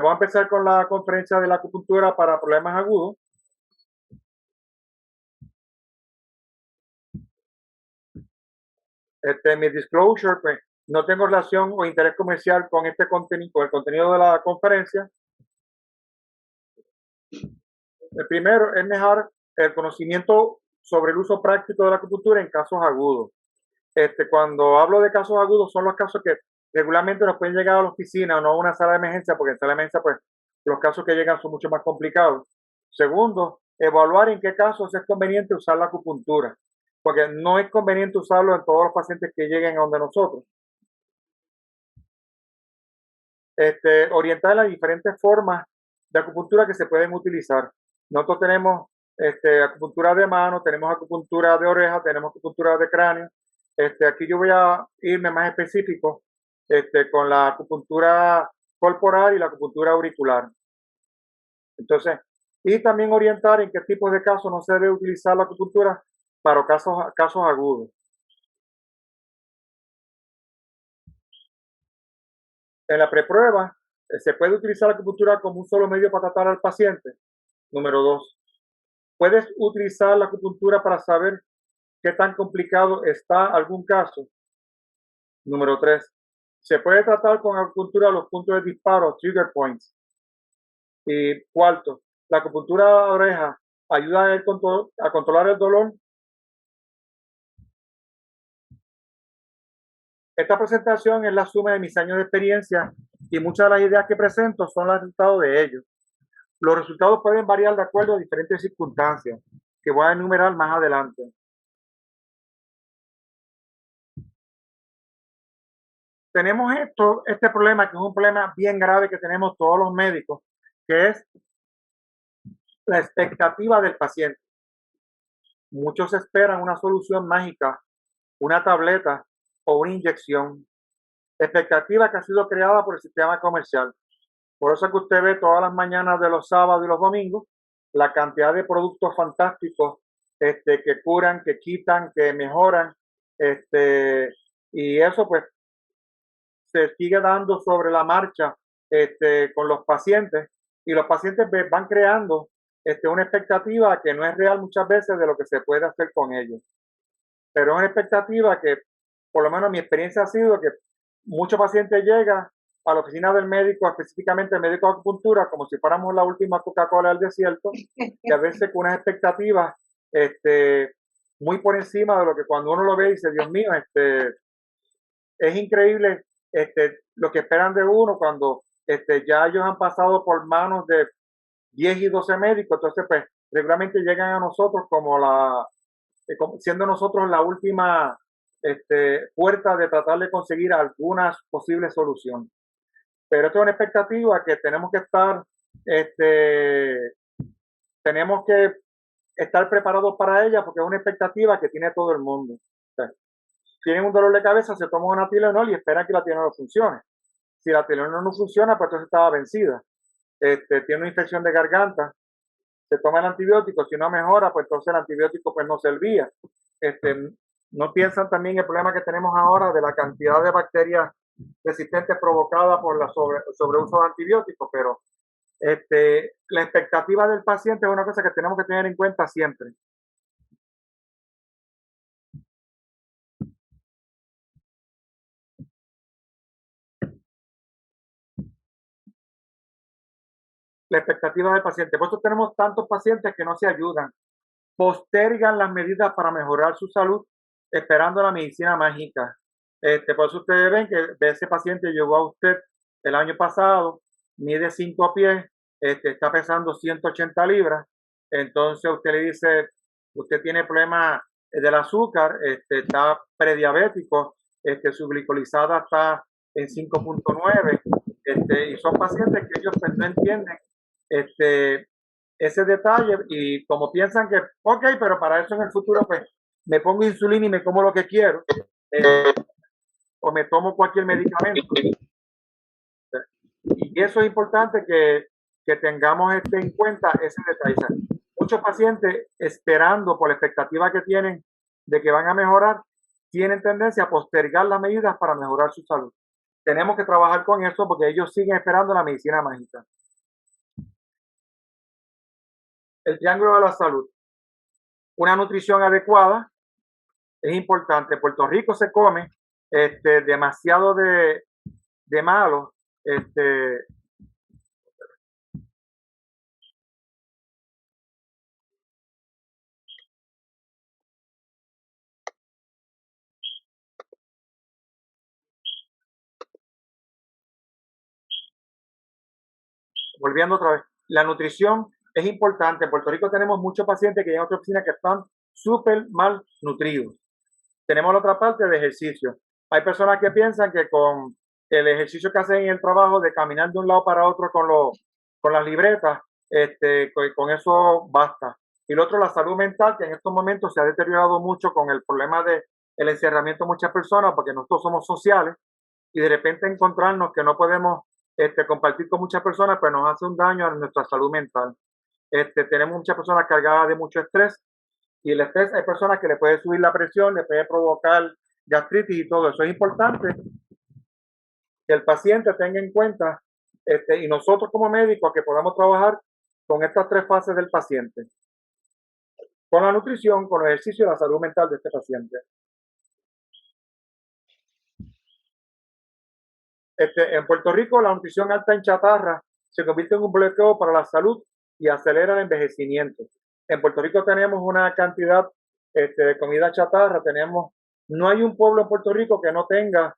voy a empezar con la conferencia de la acupuntura para problemas agudos. Mi disclosure, pues, no tengo relación o interés comercial con este contenido, con el contenido de la conferencia. El primero es mejorar el conocimiento sobre el uso práctico de la acupuntura en casos agudos. Cuando hablo de casos agudos, son los casos que regularmente nos pueden llegar a la oficina o no a una sala de emergencia, porque en sala de emergencia, pues, los casos que llegan son mucho más complicados. Segundo, evaluar en qué casos es conveniente usar la acupuntura, porque no es conveniente usarlo en todos los pacientes que lleguen a donde nosotros. Orientar las diferentes formas de acupuntura que se pueden utilizar. Nosotros tenemos acupuntura de mano, tenemos acupuntura de oreja, tenemos acupuntura de cráneo. Aquí yo voy a irme más específico con la acupuntura corporal y la acupuntura auricular. Entonces, y también orientar en qué tipos de casos no se debe utilizar la acupuntura para casos agudos. En la preprueba, se puede utilizar la acupuntura como un solo medio para tratar al paciente. Número 2. Puedes utilizar la acupuntura para saber qué tan complicado está algún caso. Número 3. Se puede tratar con acupuntura los puntos de disparo, trigger points. Y cuarto, la acupuntura de oreja ayuda a controlar el dolor. Esta presentación es la suma de mis años de experiencia y muchas de las ideas que presento son los resultados de ellos. Los resultados pueden variar de acuerdo a diferentes circunstancias que voy a enumerar más adelante. Tenemos este problema, que es un problema bien grave que tenemos todos los médicos, que es la expectativa del paciente. Muchos esperan una solución mágica, una tableta o una inyección. Expectativa que ha sido creada por el sistema comercial. Por eso es que usted ve todas las mañanas de los sábados y los domingos la cantidad de productos fantásticos que curan, que quitan, que mejoran. Y eso pues se sigue dando sobre la marcha con los pacientes, y los pacientes van creando una expectativa que no es real muchas veces de lo que se puede hacer con ellos. Pero es una expectativa que, por lo menos mi experiencia ha sido que muchos pacientes llegan a la oficina del médico, específicamente el médico de acupuntura, como si fuéramos la última Coca-Cola del desierto, y a veces con unas expectativas muy por encima de lo que cuando uno lo ve dice, Dios mío, es increíble lo que esperan de uno cuando ya ellos han pasado por manos de 10 y 12 médicos. Entonces pues regularmente llegan a nosotros como siendo nosotros la última puerta de tratar de conseguir alguna posible solución. Pero esto es una expectativa que tenemos que estar preparados para ella, porque es una expectativa que tiene todo el mundo. O sea, tienen un dolor de cabeza, se toma una Tylenol y esperan que la Tylenol funcione. Si la Tylenol no funciona, pues entonces estaba vencida. Tiene una infección de garganta, se toma el antibiótico, si no mejora, pues entonces el antibiótico pues no servía. No piensan también el problema que tenemos ahora de la cantidad de bacterias resistentes provocadas por la sobreuso de antibióticos, pero la expectativa del paciente es una cosa que tenemos que tener en cuenta siempre. La expectativa del paciente. Por eso tenemos tantos pacientes que no se ayudan, postergan las medidas para mejorar su salud esperando la medicina mágica. Por eso ustedes ven que ese paciente llegó a usted el año pasado, mide 5 pies, está pesando 180 libras, entonces usted le dice, usted tiene problemas del azúcar, está prediabético, su glicolizada está en 5.9, y son pacientes que ellos pues, no entienden ese detalle, y como piensan que, ok, pero para eso en el futuro pues me pongo insulina y me como lo que quiero, o me tomo cualquier medicamento. Y eso es importante que tengamos en cuenta ese detalle. Muchos pacientes, esperando por la expectativa que tienen de que van a mejorar, tienen tendencia a postergar las medidas para mejorar su salud. Tenemos que trabajar con eso porque ellos siguen esperando la medicina mágica. El triángulo de la salud. Una nutrición adecuada es importante. En Puerto Rico se come demasiado de malo. Volviendo otra vez, la nutrición es importante. En Puerto Rico tenemos muchos pacientes que llegan a otra oficina que están súper mal nutridos. Tenemos la otra parte de ejercicio. Hay personas que piensan que con el ejercicio que hacen en el trabajo de caminar de un lado para otro con las libretas, con eso basta. Y lo otro, la salud mental, que en estos momentos se ha deteriorado mucho con el problema del encerramiento de muchas personas, porque nosotros somos sociales y de repente encontrarnos que no podemos compartir con muchas personas, pues nos hace un daño a nuestra salud mental. Tenemos muchas personas cargadas de mucho estrés y el estrés hay personas que le puede subir la presión, le puede provocar gastritis y todo eso. Es importante que el paciente tenga en cuenta y nosotros como médicos que podamos trabajar con estas tres fases del paciente. Con la nutrición, con el ejercicio y la salud mental de este paciente. En Puerto Rico, la nutrición alta en chatarra se convierte en un bloqueo para la salud y acelera el envejecimiento. En Puerto Rico tenemos una cantidad de comida chatarra, no hay un pueblo en Puerto Rico que no tenga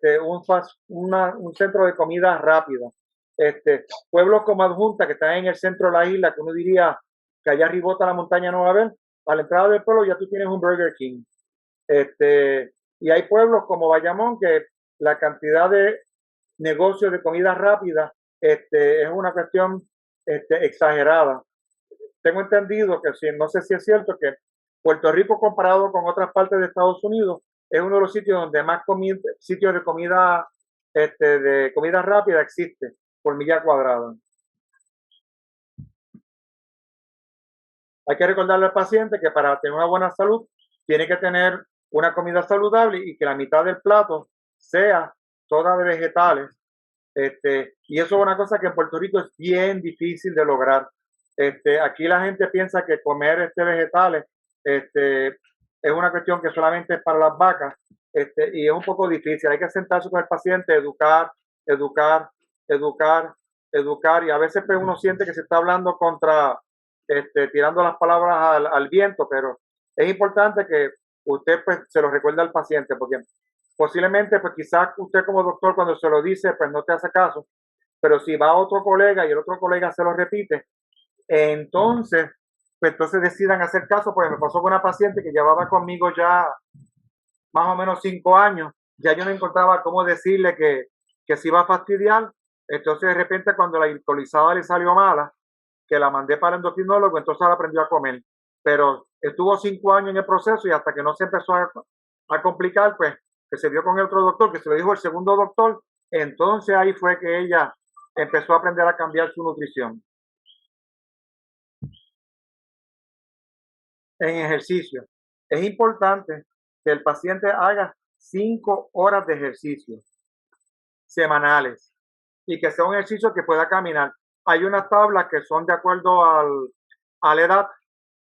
un centro de comida rápida. Pueblos como Adjunta, que están en el centro de la isla, que uno diría que allá arribota la montaña no va a ver, a la entrada del pueblo ya tú tienes un Burger King. Y hay pueblos como Bayamón que la cantidad de negocios de comida rápida es una cuestión exagerada. Tengo entendido que no sé si es cierto que Puerto Rico comparado con otras partes de Estados Unidos es uno de los sitios donde más sitios de comida rápida existe por milla cuadrada. Hay que recordarle al paciente que para tener una buena salud tiene que tener una comida saludable y que la mitad del plato sea toda de vegetales. Y eso es una cosa que en Puerto Rico es bien difícil de lograr. Aquí la gente piensa que comer vegetales es una cuestión que solamente es para las vacas y es un poco difícil. Hay que sentarse con el paciente, educar, educar, educar, educar y a veces pues, uno siente que se está hablando tirando las palabras al viento, pero es importante que usted pues se lo recuerde al paciente porque posiblemente pues quizás usted como doctor cuando se lo dice pues no te hace caso, pero si va a otro colega y el otro colega se lo repite, entonces pues entonces decidan hacer caso, porque me pasó con una paciente que llevaba conmigo ya más o menos 5 años, ya yo no encontraba cómo decirle que se iba a fastidiar, entonces de repente cuando la alcoholizada le salió mala, que la mandé para el endocrinólogo, entonces la aprendió a comer, pero estuvo 5 años en el proceso y hasta que no se empezó a complicar, pues que se vio con el otro doctor, que se lo dijo el segundo doctor, entonces ahí fue que ella empezó a aprender a cambiar su nutrición. En ejercicio, es importante que el paciente haga 5 horas de ejercicio semanales y que sea un ejercicio que pueda caminar. Hay unas tablas que son de acuerdo a la edad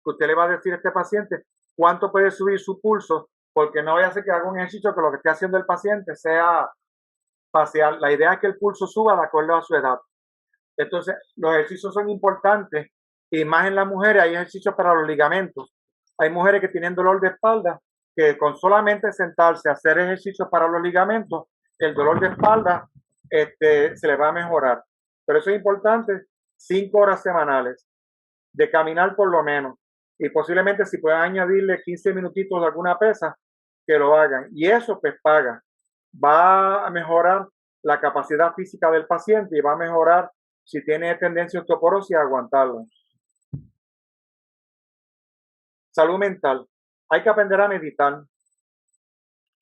que usted le va a decir a este paciente cuánto puede subir su pulso, porque no vaya a ser que haga un ejercicio que lo que esté haciendo el paciente sea facial. La idea es que el pulso suba de acuerdo a su edad. Entonces, los ejercicios son importantes y más en las mujeres hay ejercicios para los ligamentos. Hay mujeres que tienen dolor de espalda que con solamente sentarse a hacer ejercicios para los ligamentos, el dolor de espalda se le va a mejorar. Pero eso es importante, 5 horas semanales de caminar por lo menos. Y posiblemente si pueden añadirle 15 minutitos de alguna pesa, que lo hagan. Y eso pues paga. Va a mejorar la capacidad física del paciente y va a mejorar si tiene tendencia a osteoporosis a aguantarla. Salud mental. Hay que aprender a meditar.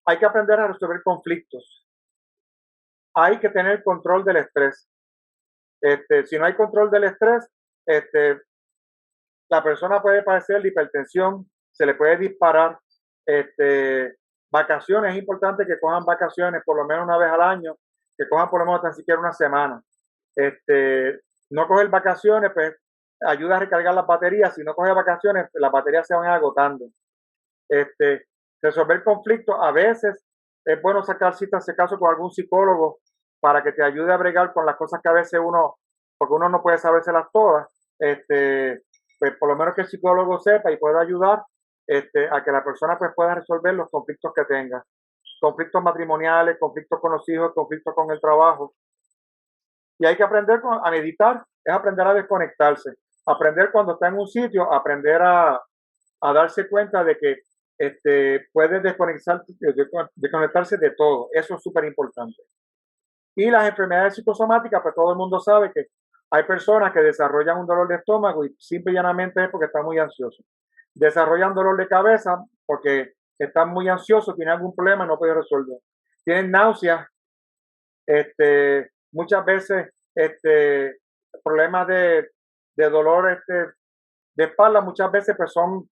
Hay que aprender a resolver conflictos. Hay que tener control del estrés. Si no hay control del estrés, la persona puede padecer de hipertensión, se le puede disparar. Vacaciones, es importante que cojan vacaciones por lo menos una vez al año, que cojan por lo menos tan siquiera una semana. No coger vacaciones, pues ayuda a recargar las baterías. Si no coges vacaciones, las baterías se van agotando. Resolver conflictos, a veces es bueno sacar citas, si acaso, con algún psicólogo para que te ayude a bregar con las cosas que a veces uno, porque uno no puede sabérselas todas, pues por lo menos que el psicólogo sepa y pueda ayudar a que la persona pues pueda resolver los conflictos que tenga. Conflictos matrimoniales, conflictos con los hijos, conflictos con el trabajo. Y hay que aprender a meditar, es aprender a desconectarse. Aprender cuando está en un sitio, aprender a darse cuenta de que puede desconectarse de todo. Eso es súper importante. Y las enfermedades psicosomáticas, pues todo el mundo sabe que hay personas que desarrollan un dolor de estómago y simple y llanamente es porque están muy ansiosos. Desarrollan dolor de cabeza porque están muy ansiosos, tienen algún problema y no pueden resolver. Tienen náuseas, muchas veces problemas de dolor de espalda, muchas veces pues son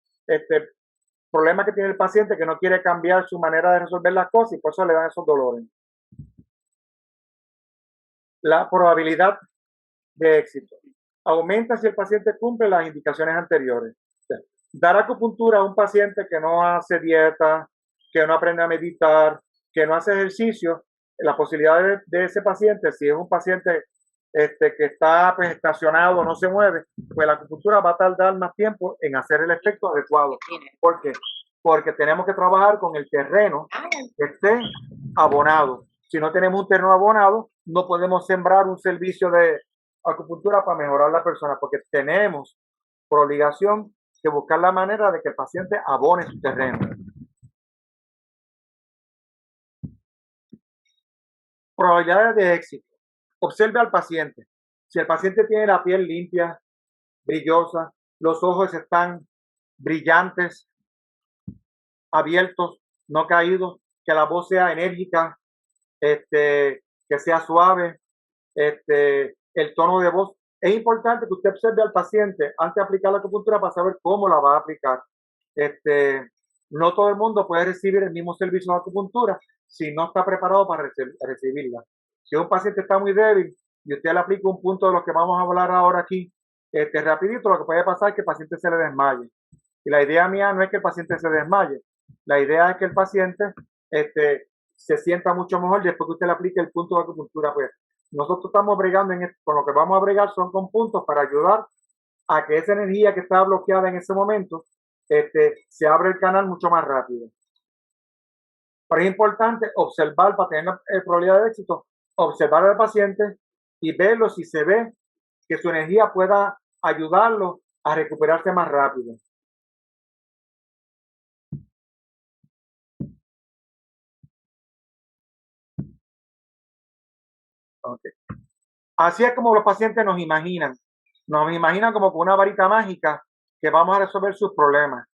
problemas que tiene el paciente que no quiere cambiar su manera de resolver las cosas y por eso le dan esos dolores. La probabilidad de éxito aumenta si el paciente cumple las indicaciones anteriores. Dar acupuntura a un paciente que no hace dieta, que no aprende a meditar, que no hace ejercicio, la posibilidad de ese paciente, si es un paciente que está pues, estacionado, no se mueve, pues la acupuntura va a tardar más tiempo en hacer el efecto adecuado. ¿Por qué? Porque tenemos que trabajar con el terreno que esté abonado. Si no tenemos un terreno abonado, no podemos sembrar un servicio de acupuntura para mejorar la persona, porque tenemos por obligación que buscar la manera de que el paciente abone su terreno. Probabilidades de éxito. Observe al paciente. Si el paciente tiene la piel limpia, brillosa, los ojos están brillantes, abiertos, no caídos, que la voz sea enérgica, que sea suave, el tono de voz. Es importante que usted observe al paciente antes de aplicar la acupuntura para saber cómo la va a aplicar. No todo el mundo puede recibir el mismo servicio de acupuntura si no está preparado para recibirla. Si un paciente está muy débil y usted le aplica un punto de lo que vamos a hablar ahora aquí, rapidito, lo que puede pasar es que el paciente se le desmaye. Y la idea mía no es que el paciente se desmaye. La idea es que el paciente se sienta mucho mejor después que usted le aplique el punto de acupuntura. Pues nosotros estamos bregando con lo que vamos a bregar son con puntos para ayudar a que esa energía que está bloqueada en ese momento se abre el canal mucho más rápido. Pero es importante observar para tener probabilidad de éxito, observar al paciente y verlo si se ve que su energía pueda ayudarlo a recuperarse más rápido. Okay. Así es como los pacientes nos imaginan. Nos imaginan como con una varita mágica que vamos a resolver sus problemas.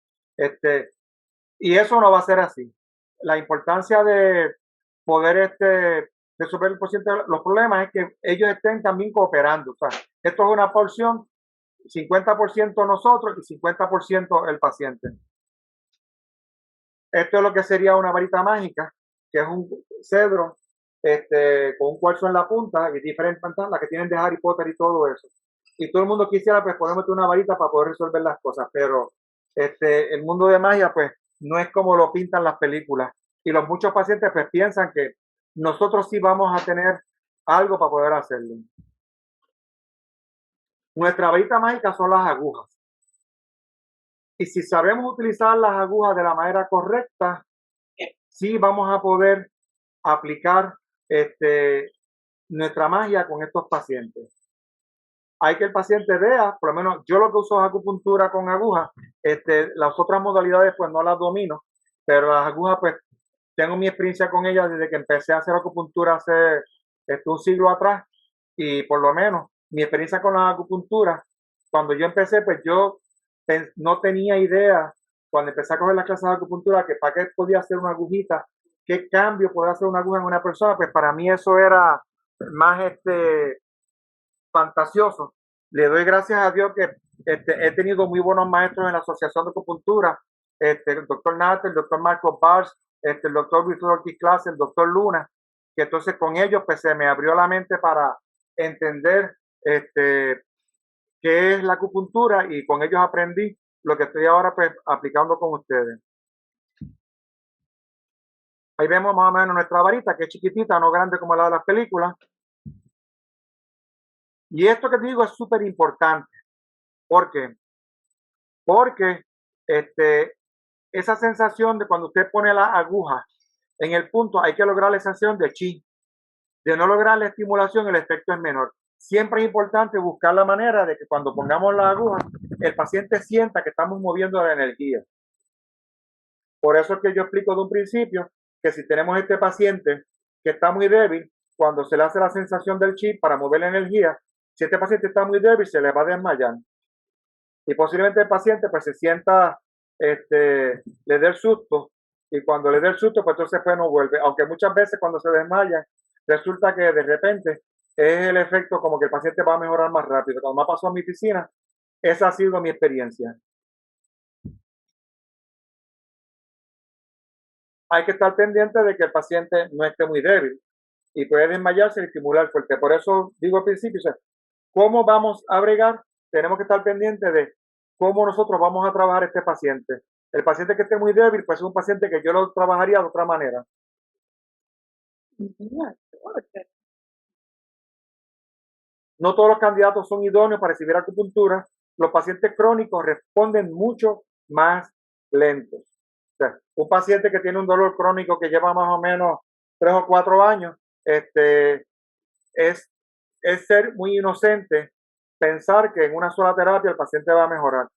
Y eso no va a ser así. La importancia de poder resolver los problemas es que ellos estén también cooperando. O sea, esto es una porción, 50% nosotros y 50% el paciente. Esto es lo que sería una varita mágica, que es un cedro con un cuarzo en la punta y diferentes pantallas, las que tienen de Harry Potter y todo eso. Y todo el mundo quisiera pues poder meter una varita para poder resolver las cosas, pero el mundo de magia pues no es como lo pintan las películas. Y los muchos pacientes pues piensan que nosotros sí vamos a tener algo para poder hacerlo. Nuestra varita mágica son las agujas. Y si sabemos utilizar las agujas de la manera correcta, sí vamos a poder aplicar nuestra magia con estos pacientes. Hay que el paciente vea, por lo menos yo lo que uso es acupuntura con agujas, las otras modalidades pues no las domino, pero las agujas pues tengo mi experiencia con ellas desde que empecé a hacer acupuntura hace un siglo atrás y por lo menos mi experiencia con la acupuntura, cuando yo empecé pues yo no tenía idea cuando empecé a coger las clases de acupuntura que para qué podía hacer una agujita, qué cambio puede hacer una aguja en una persona, pues para mí eso era más fantasioso. Le doy gracias a Dios que he tenido muy buenos maestros en la Asociación de Acupuntura, el doctor Natter, el doctor Marcos Bars, el doctor Luis Ortiz Clase, el doctor Luna, que entonces con ellos pues se me abrió la mente para entender qué es la acupuntura y con ellos aprendí lo que estoy ahora pues aplicando con ustedes. Ahí vemos más o menos nuestra varita, que es chiquitita, no grande como la de las películas. Y esto que te digo es súper importante. ¿Por qué? Porque esa sensación de cuando usted pone la aguja en el punto, hay que lograr la sensación de chi. De no lograr la estimulación, el efecto es menor. Siempre es importante buscar la manera de que cuando pongamos la aguja, el paciente sienta que estamos moviendo la energía. Por eso es que yo explico de un principio que si tenemos este paciente que está muy débil, cuando se le hace la sensación del chi para mover la energía, si este paciente está muy débil, se le va a desmayar. Y posiblemente el paciente pues se sienta, le dé el susto, y cuando le dé el susto, pues entonces pues no vuelve. Aunque muchas veces cuando se desmaya, resulta que de repente es el efecto como que el paciente va a mejorar más rápido. Cuando me ha pasado en mi piscina, esa ha sido mi experiencia. Hay que estar pendiente de que el paciente no esté muy débil y puede desmayarse y estimular fuerte. Por eso digo al principio, o sea, ¿cómo vamos a bregar? Tenemos que estar pendientes de cómo nosotros vamos a trabajar este paciente. El paciente que esté muy débil, pues es un paciente que yo lo trabajaría de otra manera. No todos los candidatos son idóneos para recibir acupuntura. Los pacientes crónicos responden mucho más lentos. O sea, un paciente que tiene un dolor crónico que lleva más o menos 3 o 4 años, es, es ser muy inocente pensar que en una sola terapia el paciente va a mejorar.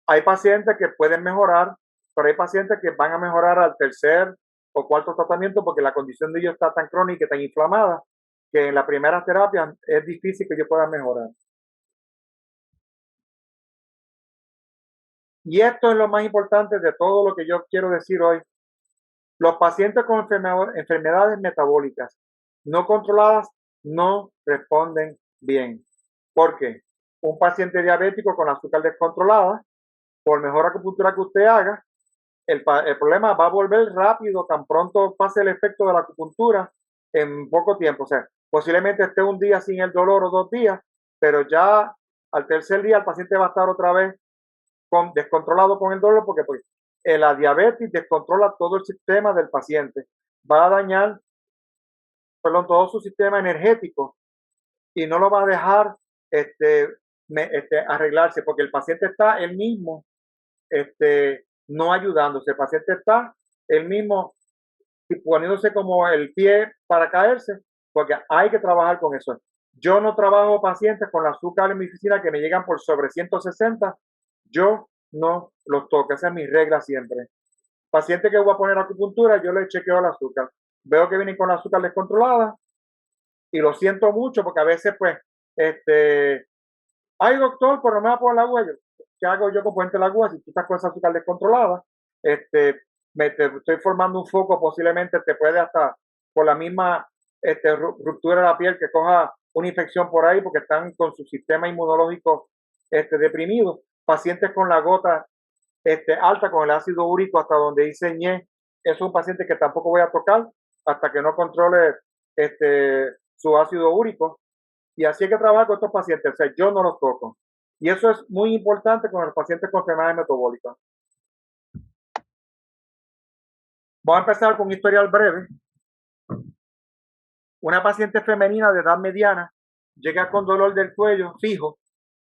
Hay pacientes que pueden mejorar, pero hay pacientes que van a mejorar al tercer o cuarto tratamiento porque la condición de ellos está tan crónica y tan inflamada que en la primera terapia es difícil que ellos puedan mejorar. Y esto es lo más importante de todo lo que yo quiero decir hoy. Los pacientes con enfermedades metabólicas no controladas no responden bien. ¿Por qué? Un paciente diabético con azúcar descontrolada, por mejor acupuntura que usted haga, el problema va a volver rápido, tan pronto pase el efecto de la acupuntura en poco tiempo. O sea, posiblemente esté un día sin el dolor o 2 días, pero ya al tercer día el paciente va a estar otra vez descontrolado con el dolor porque pues, la diabetes descontrola todo el sistema del paciente. Va a dañar, perdón, todo su sistema energético y no lo va a dejar arreglarse porque el paciente está él mismo no ayudándose. El paciente está él mismo poniéndose como el pie para caerse, porque hay que trabajar con eso. Yo no trabajo pacientes con el azúcar en mi oficina que me llegan por sobre 160, yo no los toco, esa es mi regla siempre. Paciente que voy a poner acupuntura, yo le chequeo el azúcar. Veo que vienen con azúcar descontrolada y lo siento mucho porque a veces pues, ay doctor, pero no me va a poner la aguja. ¿Qué hago yo con ponerte la aguja si tú estás con esa azúcar descontrolada? Te estoy formando un foco, posiblemente te puede hasta por la misma ruptura de la piel que coja una infección por ahí porque están con su sistema inmunológico deprimido. Pacientes con la gota alta, con el ácido úrico hasta donde dice ñe, es un paciente que tampoco voy a tocar hasta que no controle su ácido úrico. Y así hay que trabajar con estos pacientes, o sea, yo no los toco. Y eso es muy importante con los pacientes con enfermedades metabólicas. Voy a empezar con un historial breve. Una paciente femenina de edad mediana llega con dolor del cuello fijo,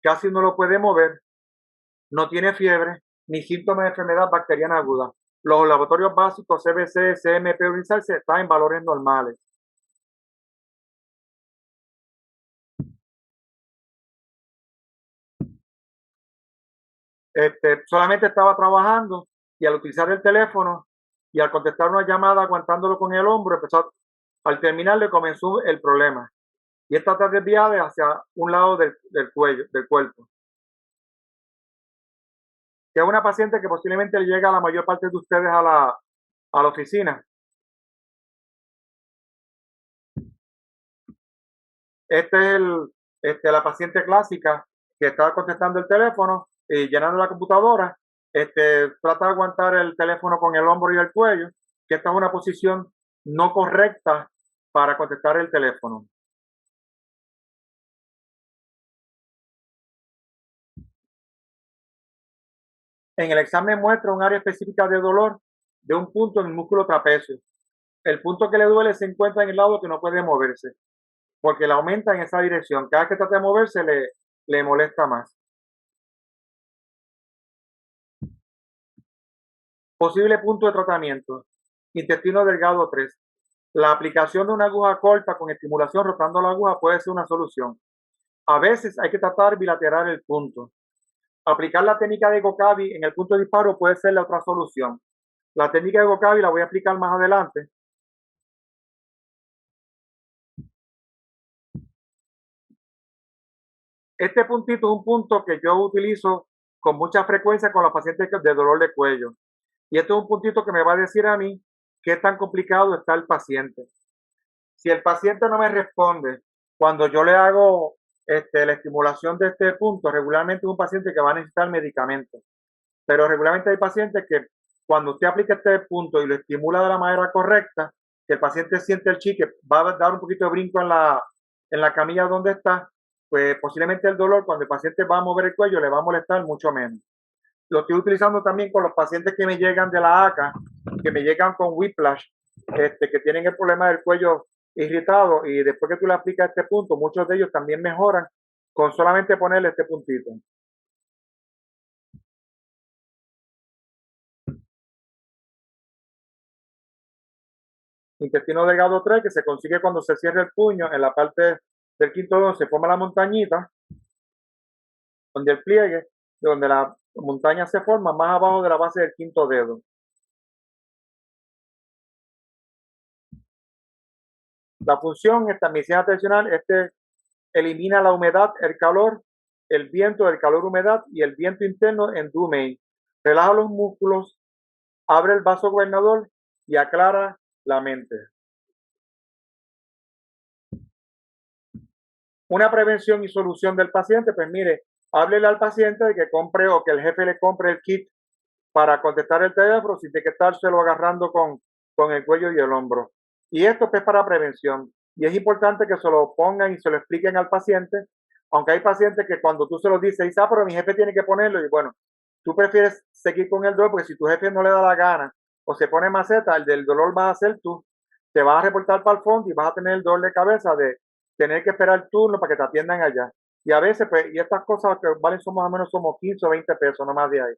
casi no lo puede mover, no tiene fiebre ni síntomas de enfermedad bacteriana aguda. Los laboratorios básicos CBC, CMP, están en valores normales. Solamente estaba trabajando y al utilizar el teléfono y al contestar una llamada aguantándolo con el hombro, al terminar le comenzó el problema y esta está desviada hacia un lado del cuello, del cuerpo. Que es una paciente que posiblemente le llega a la mayor parte de ustedes a la oficina. Este es la paciente clásica que está contestando el teléfono y llenando la computadora. Trata de aguantar el teléfono con el hombro y el cuello, que esta es una posición no correcta para contestar el teléfono. En el examen muestra un área específica de dolor de un punto en el músculo trapecio. El punto que le duele se encuentra en el lado que no puede moverse, porque le aumenta en esa dirección. Cada vez que trata de moverse le molesta más. Posible punto de tratamiento. Intestino delgado 3. La aplicación de una aguja corta con estimulación rotando la aguja puede ser una solución. A veces hay que tratar bilateral el punto. Aplicar la técnica de Gokavi en el punto de disparo puede ser la otra solución. La técnica de Gokavi la voy a explicar más adelante. Este puntito es un punto que yo utilizo con mucha frecuencia con los pacientes de dolor de cuello. Y este es un puntito que me va a decir a mí qué tan complicado está el paciente. Si el paciente no me responde cuando yo le hago la estimulación de este punto, regularmente es un paciente que va a necesitar medicamentos. Pero regularmente hay pacientes que cuando usted aplica este punto y lo estimula de la manera correcta, que el paciente siente el chi, que va a dar un poquito de brinco en la camilla donde está, pues posiblemente el dolor cuando el paciente va a mover el cuello le va a molestar mucho menos. Lo estoy utilizando también con los pacientes que me llegan de la ACA, que me llegan con whiplash, que tienen el problema del cuello irritado y después que tú le aplicas este punto, muchos de ellos también mejoran con solamente ponerle este puntito. Intestino delgado 3 que se consigue cuando se cierra el puño en la parte del quinto dedo, se forma la montañita, donde el pliegue, donde la montaña se forma más abajo de la base del quinto dedo. La función, esta medicina tradicional, elimina la humedad, el calor, el viento, el calor, humedad y el viento interno en Dumei. Relaja los músculos, abre el vaso gobernador y aclara la mente. Una prevención y solución del paciente, pues mire, háblele al paciente de que compre o que el jefe le compre el kit para contestar el teléfono sin que estárselo agarrando con el cuello y el hombro. Y esto pues, es para prevención. Y es importante que se lo pongan y se lo expliquen al paciente, aunque hay pacientes que cuando tú se lo dices, dice, pero mi jefe tiene que ponerlo. Y bueno, tú prefieres seguir con el dolor porque si tu jefe no le da la gana o se pone maceta, el del dolor vas a ser tú. Te vas a reportar para el fondo y vas a tener el dolor de cabeza de tener que esperar el turno para que te atiendan allá. Y a veces, pues, y estas cosas que valen son más o menos como 15 o 20 pesos, no más de ahí.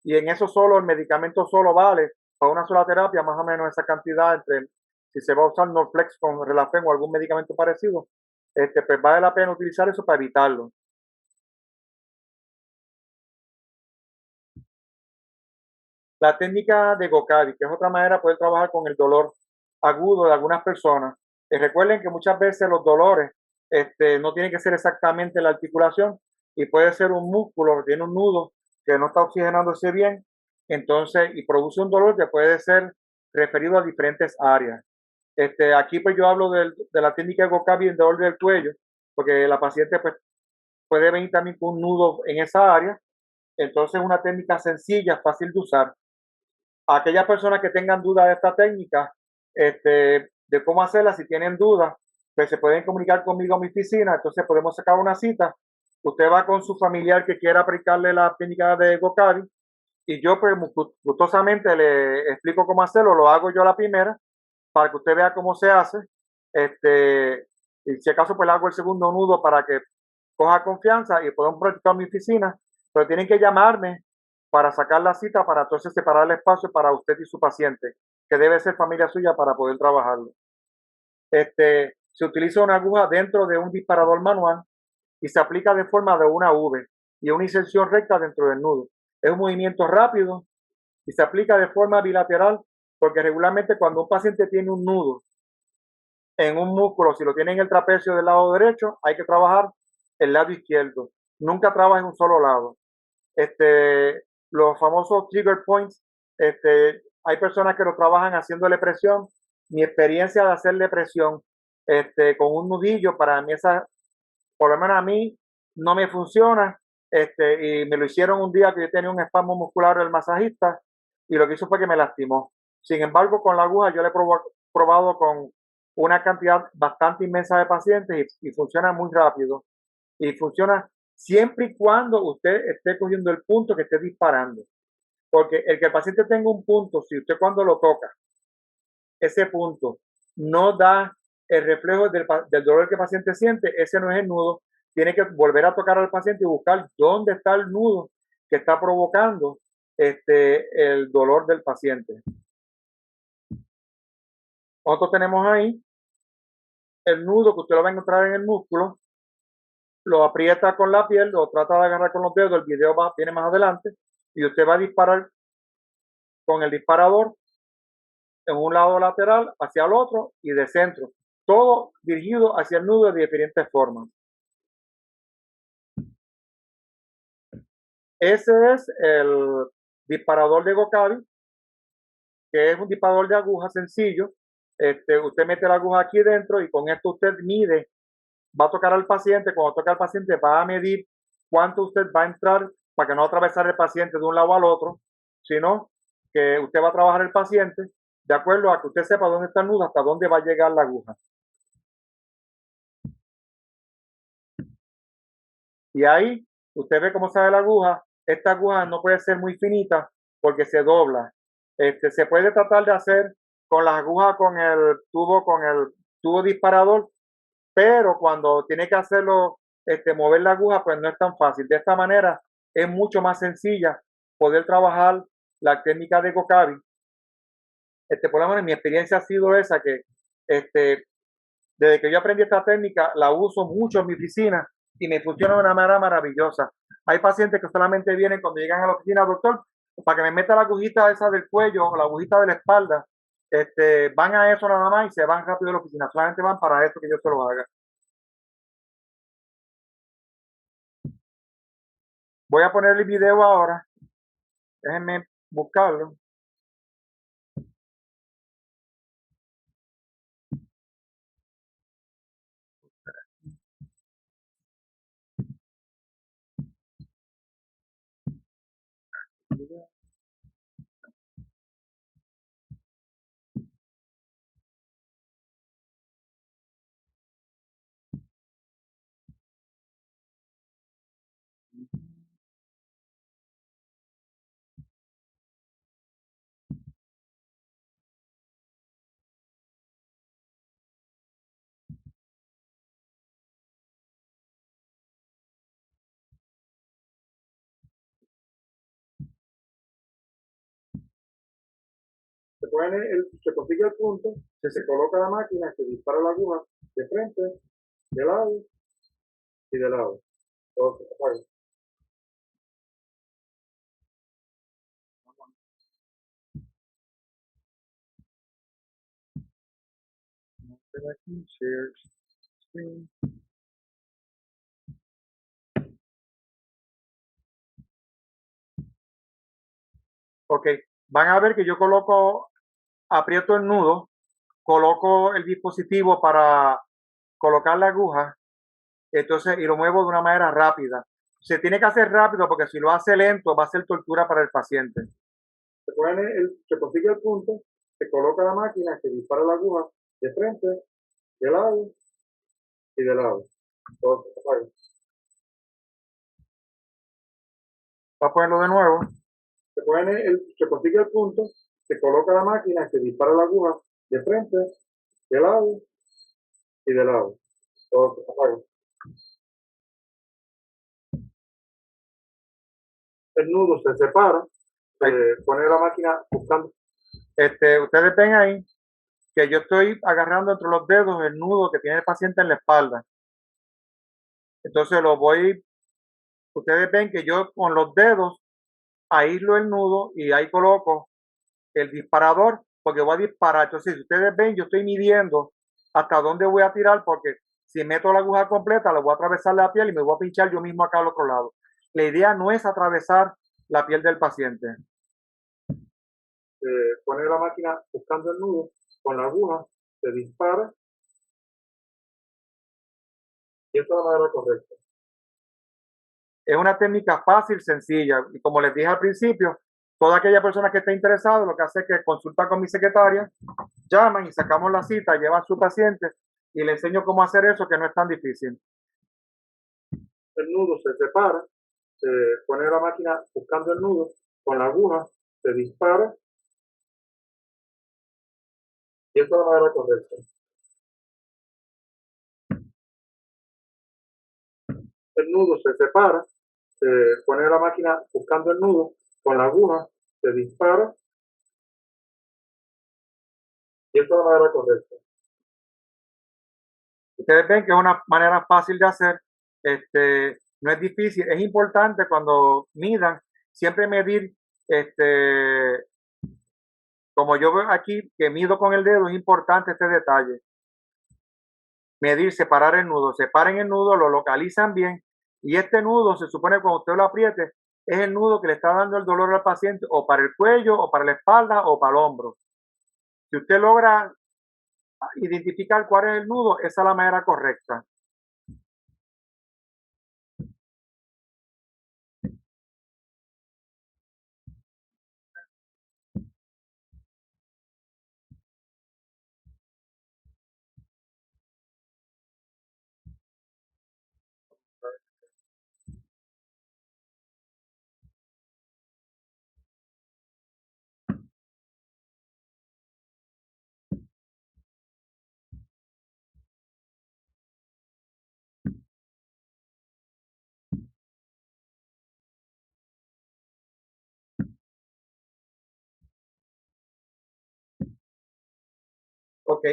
Y en eso solo, el medicamento solo vale para una sola terapia, más o menos esa cantidad, si se va a usar Norflex con Relafen o algún medicamento parecido, pues vale la pena utilizar eso para evitarlo. La técnica de Gokavi, que es otra manera de poder trabajar con el dolor agudo de algunas personas. Recuerden que muchas veces los dolores no tienen que ser exactamente la articulación y puede ser un músculo que tiene un nudo que no está oxigenándose bien, entonces, y produce un dolor que puede ser referido a diferentes áreas. Aquí pues yo hablo de la técnica de Gokavi en dolor del cuello, porque la paciente pues, puede venir también con un nudo en esa área, entonces es una técnica sencilla, fácil de usar. Aquellas personas que tengan dudas de esta técnica, de cómo hacerla, si tienen dudas, pues se pueden comunicar conmigo a mi oficina, entonces podemos sacar una cita. Usted va con su familiar que quiera aplicarle la técnica de Gokavi y yo pues gustosamente le explico cómo hacerlo, lo hago yo a la primera para que usted vea cómo se hace. Y si acaso pues le hago el segundo nudo para que coja confianza y podemos practicar en mi oficina, pero tienen que llamarme para sacar la cita para entonces separar el espacio para usted y su paciente, que debe ser familia suya para poder trabajarlo. Se utiliza una aguja dentro de un disparador manual y se aplica de forma de una V y una inserción recta dentro del nudo. Es un movimiento rápido y se aplica de forma bilateral porque regularmente cuando un paciente tiene un nudo en un músculo, si lo tiene en el trapecio del lado derecho, hay que trabajar el lado izquierdo. Nunca trabaja en un solo lado. Los famosos trigger points, hay personas que lo trabajan haciéndole presión. Mi experiencia de hacerle presión con un nudillo, para mí por lo menos a mí, no me funciona. Y me lo hicieron un día que yo tenía un espasmo muscular del masajista y lo que hizo fue que me lastimó. Sin embargo, con la aguja yo le he probado con una cantidad bastante inmensa de pacientes y funciona muy rápido y funciona siempre y cuando usted esté cogiendo el punto que esté disparando. Porque el que el paciente tenga un punto, si usted cuando lo toca, ese punto no da el reflejo del dolor que el paciente siente, ese no es el nudo. Tiene que volver a tocar al paciente y buscar dónde está el nudo que está provocando el dolor del paciente. Nosotros tenemos ahí el nudo que usted lo va a encontrar en el músculo, lo aprieta con la piel, lo trata de agarrar con los dedos, el video viene más adelante y usted va a disparar con el disparador en un lado lateral hacia el otro y de centro, todo dirigido hacia el nudo de diferentes formas. Ese es el disparador de Gocavi, que es un disparador de aguja sencillo. Usted mete la aguja aquí dentro y con esto usted mide, va a tocar al paciente, cuando toca al paciente va a medir cuánto usted va a entrar para que no atravesar el paciente de un lado al otro, sino que usted va a trabajar el paciente de acuerdo a que usted sepa dónde está el nudo, hasta dónde va a llegar la aguja. Y ahí usted ve cómo sale la aguja. Esta aguja no puede ser muy finita porque se dobla. Se puede tratar de hacer con las agujas con el tubo disparador, pero cuando tiene que hacerlo, mover la aguja, pues no es tan fácil. De esta manera es mucho más sencilla poder trabajar la técnica de Gocavi. Por lo menos mi experiencia ha sido esa, que desde que yo aprendí esta técnica la uso mucho en mi oficina y me funciona de una manera maravillosa. Hay pacientes que solamente vienen cuando llegan a la oficina, doctor, para que me meta la agujita esa del cuello o la agujita de la espalda. Van a eso nada más y se van rápido a la oficina. Solamente van para eso que yo se lo haga. Voy a poner el video ahora. Déjenme buscarlo. Se consigue el punto, se coloca la máquina, se dispara la aguja de frente, de lado y de lado. Todo se apaga. Share screen. Ok, van a ver que yo aprieto el nudo, coloco el dispositivo para colocar la aguja, entonces, y lo muevo de una manera rápida. Se tiene que hacer rápido porque si lo hace lento va a ser tortura para el paciente. Se consigue el punto, se coloca la máquina, se dispara la aguja de frente, de lado y de lado. Todo se apaga. Va a ponerlo de nuevo. Se consigue el punto, se coloca la máquina, se dispara la aguja de frente, de lado y de lado. Todo se apaga. El nudo se separa, se pone la máquina buscando. Ustedes ven ahí que yo estoy agarrando entre los dedos el nudo que tiene el paciente en la espalda. Entonces ustedes ven que yo con los dedos aíslo el nudo y ahí coloco el disparador porque voy a disparar. Entonces, si ustedes ven, yo estoy midiendo hasta dónde voy a tirar porque si meto la aguja completa, le voy a atravesar la piel y me voy a pinchar yo mismo acá al otro lado. La idea no es atravesar la piel del paciente. Pone la máquina buscando el nudo con la aguja, se dispara y esa es la manera correcta. Es una técnica fácil, sencilla y como les dije al principio, toda aquella persona que esté interesada lo que hace es que consulta con mi secretaria, llaman y sacamos la cita, llevan a su paciente y le enseño cómo hacer eso, que no es tan difícil. El nudo se separa, se pone la máquina buscando el nudo, con la aguja se dispara y esa es la manera correcta. El nudo se separa, se pone la máquina buscando el nudo, con la aguja se dispara y esa es la manera correcta. Ustedes ven que es una manera fácil de hacer, no es difícil, es importante cuando midan, siempre medir, como yo veo aquí que mido con el dedo, es importante este detalle. Medir, separar el nudo, separen el nudo, lo localizan bien y este nudo se supone que cuando usted lo apriete es el nudo que le está dando el dolor al paciente o para el cuello o para la espalda o para el hombro. Si usted logra identificar cuál es el nudo, esa es la manera correcta. Ok,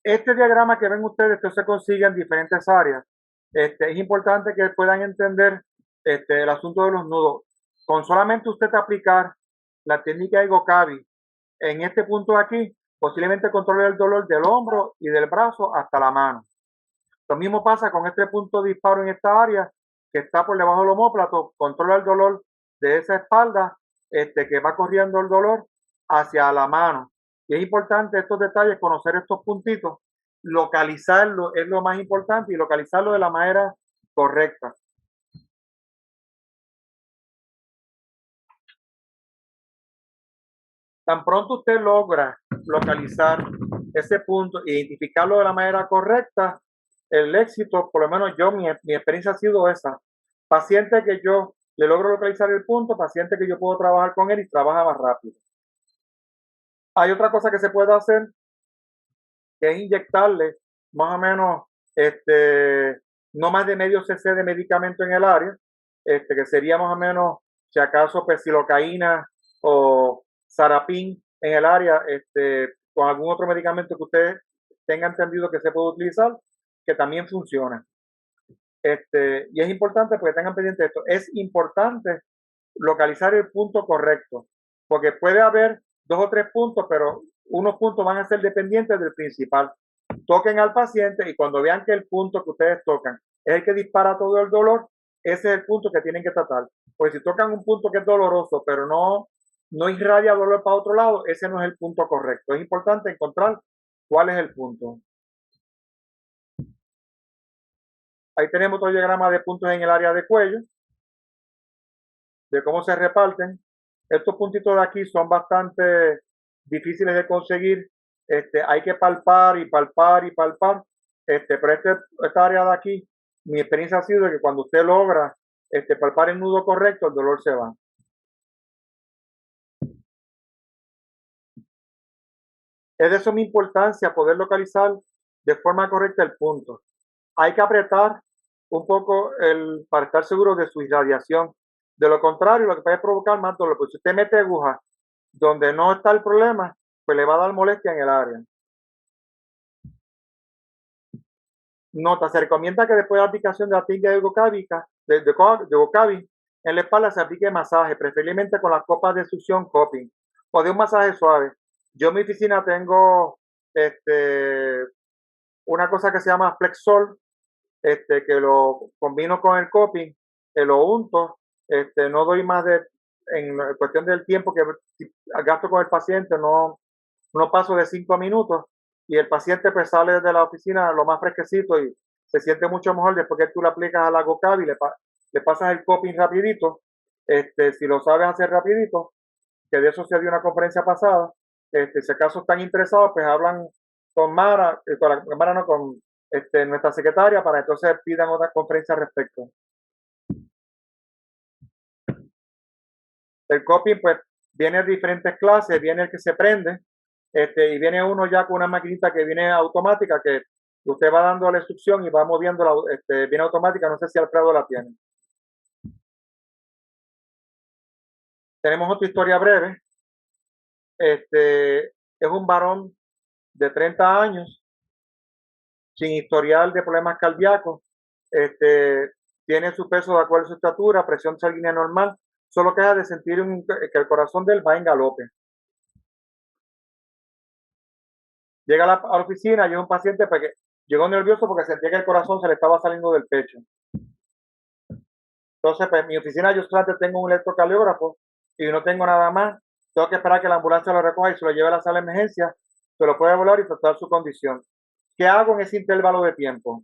este diagrama que ven ustedes, esto se consigue en diferentes áreas. Es importante que puedan entender el asunto de los nudos. Con solamente usted aplicar la técnica de Gokavi en este punto de aquí, posiblemente controle el dolor del hombro y del brazo hasta la mano. Lo mismo pasa con este punto de disparo en esta área que está por debajo del omóplato, controla el dolor de esa espalda, que va corriendo el dolor hacia la mano. Y es importante estos detalles, conocer estos puntitos, localizarlo es lo más importante y localizarlo de la manera correcta. Tan pronto usted logra localizar ese punto, identificarlo de la manera correcta, el éxito, por lo menos yo, mi experiencia ha sido esa. Paciente que yo le logro localizar el punto, paciente que yo puedo trabajar con él y trabaja más rápido. Hay otra cosa que se puede hacer, que es inyectarle más o menos, no más de medio cc de medicamento en el área, que sería más o menos, si acaso, pesilocaína o sarapín en el área, con algún otro medicamento que usted tenga entendido que se puede utilizar, que también funciona. Y es importante porque tengan pendiente esto, es importante localizar el punto correcto, porque puede haber 2 o 3 puntos, pero unos puntos van a ser dependientes del principal. Toquen al paciente y cuando vean que el punto que ustedes tocan es el que dispara todo el dolor, ese es el punto que tienen que tratar. Porque si tocan un punto que es doloroso, pero no irradia dolor para otro lado, ese no es el punto correcto. Es importante encontrar cuál es el punto. Ahí tenemos otro diagrama de puntos en el área de cuello, de cómo se reparten. Estos puntitos de aquí son bastante difíciles de conseguir. Hay que palpar y palpar y palpar. Pero esta área de aquí, mi experiencia ha sido que cuando usted logra palpar el nudo correcto, el dolor se va. Es de suma importancia poder localizar de forma correcta el punto. Hay que apretar un poco para estar seguro de su irradiación. De lo contrario, lo que puede provocar más dolor, pues si usted mete aguja donde no está el problema, pues le va a dar molestia en el área. Nota, se recomienda que después de la aplicación de la técnica de Gokavi, en la espalda se aplique masaje, preferiblemente con las copas de succión cupping o de un masaje suave. Yo en mi oficina tengo una cosa que se llama Flexol, que lo combino con el cupping, lo unto, no doy más en cuestión del tiempo que gasto con el paciente, no paso de 5 minutos y el paciente pues sale de la oficina lo más fresquecito y se siente mucho mejor después que tú le aplicas a la Gokavi y le pasas el cupping rapidito, si lo sabes hacer rapidito, que de eso se dio una conferencia pasada, si acaso están interesados pues hablan con Mara, con Mara no, con nuestra secretaria para entonces pidan otra conferencia al respecto. El coping, pues, viene de diferentes clases, viene el que se prende, y viene uno ya con una maquinita que viene automática, que usted va dando la instrucción y va moviendo, viene automática, no sé si Alfredo la tiene. Tenemos otra historia breve. Es un varón de 30 años, sin historial de problemas cardíacos, tiene su peso de acuerdo a su estatura, presión sanguínea normal, solo queja de sentir que el corazón de él va en galope. Llega a la oficina y es un paciente porque llegó nervioso porque sentía que el corazón se le estaba saliendo del pecho. Entonces, pues en mi oficina yo solamente tengo un electrocardiógrafo y no tengo nada más. Tengo que esperar que la ambulancia lo recoja y se lo lleve a la sala de emergencia, se lo puede evaluar y tratar su condición. ¿Qué hago en ese intervalo de tiempo?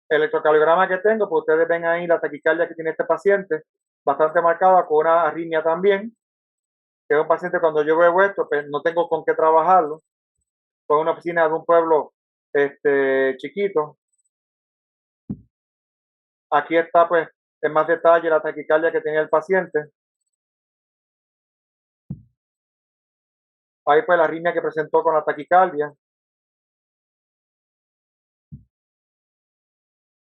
El electrocardiograma que tengo, pues ustedes ven ahí la taquicardia que tiene este paciente, bastante marcada con una arritmia también, que es un paciente cuando yo veo esto, pues no tengo con qué trabajarlo, con una oficina de un pueblo chiquito. Aquí está pues en más detalle la taquicardia que tenía el paciente. Ahí pues la arritmia que presentó con la taquicardia.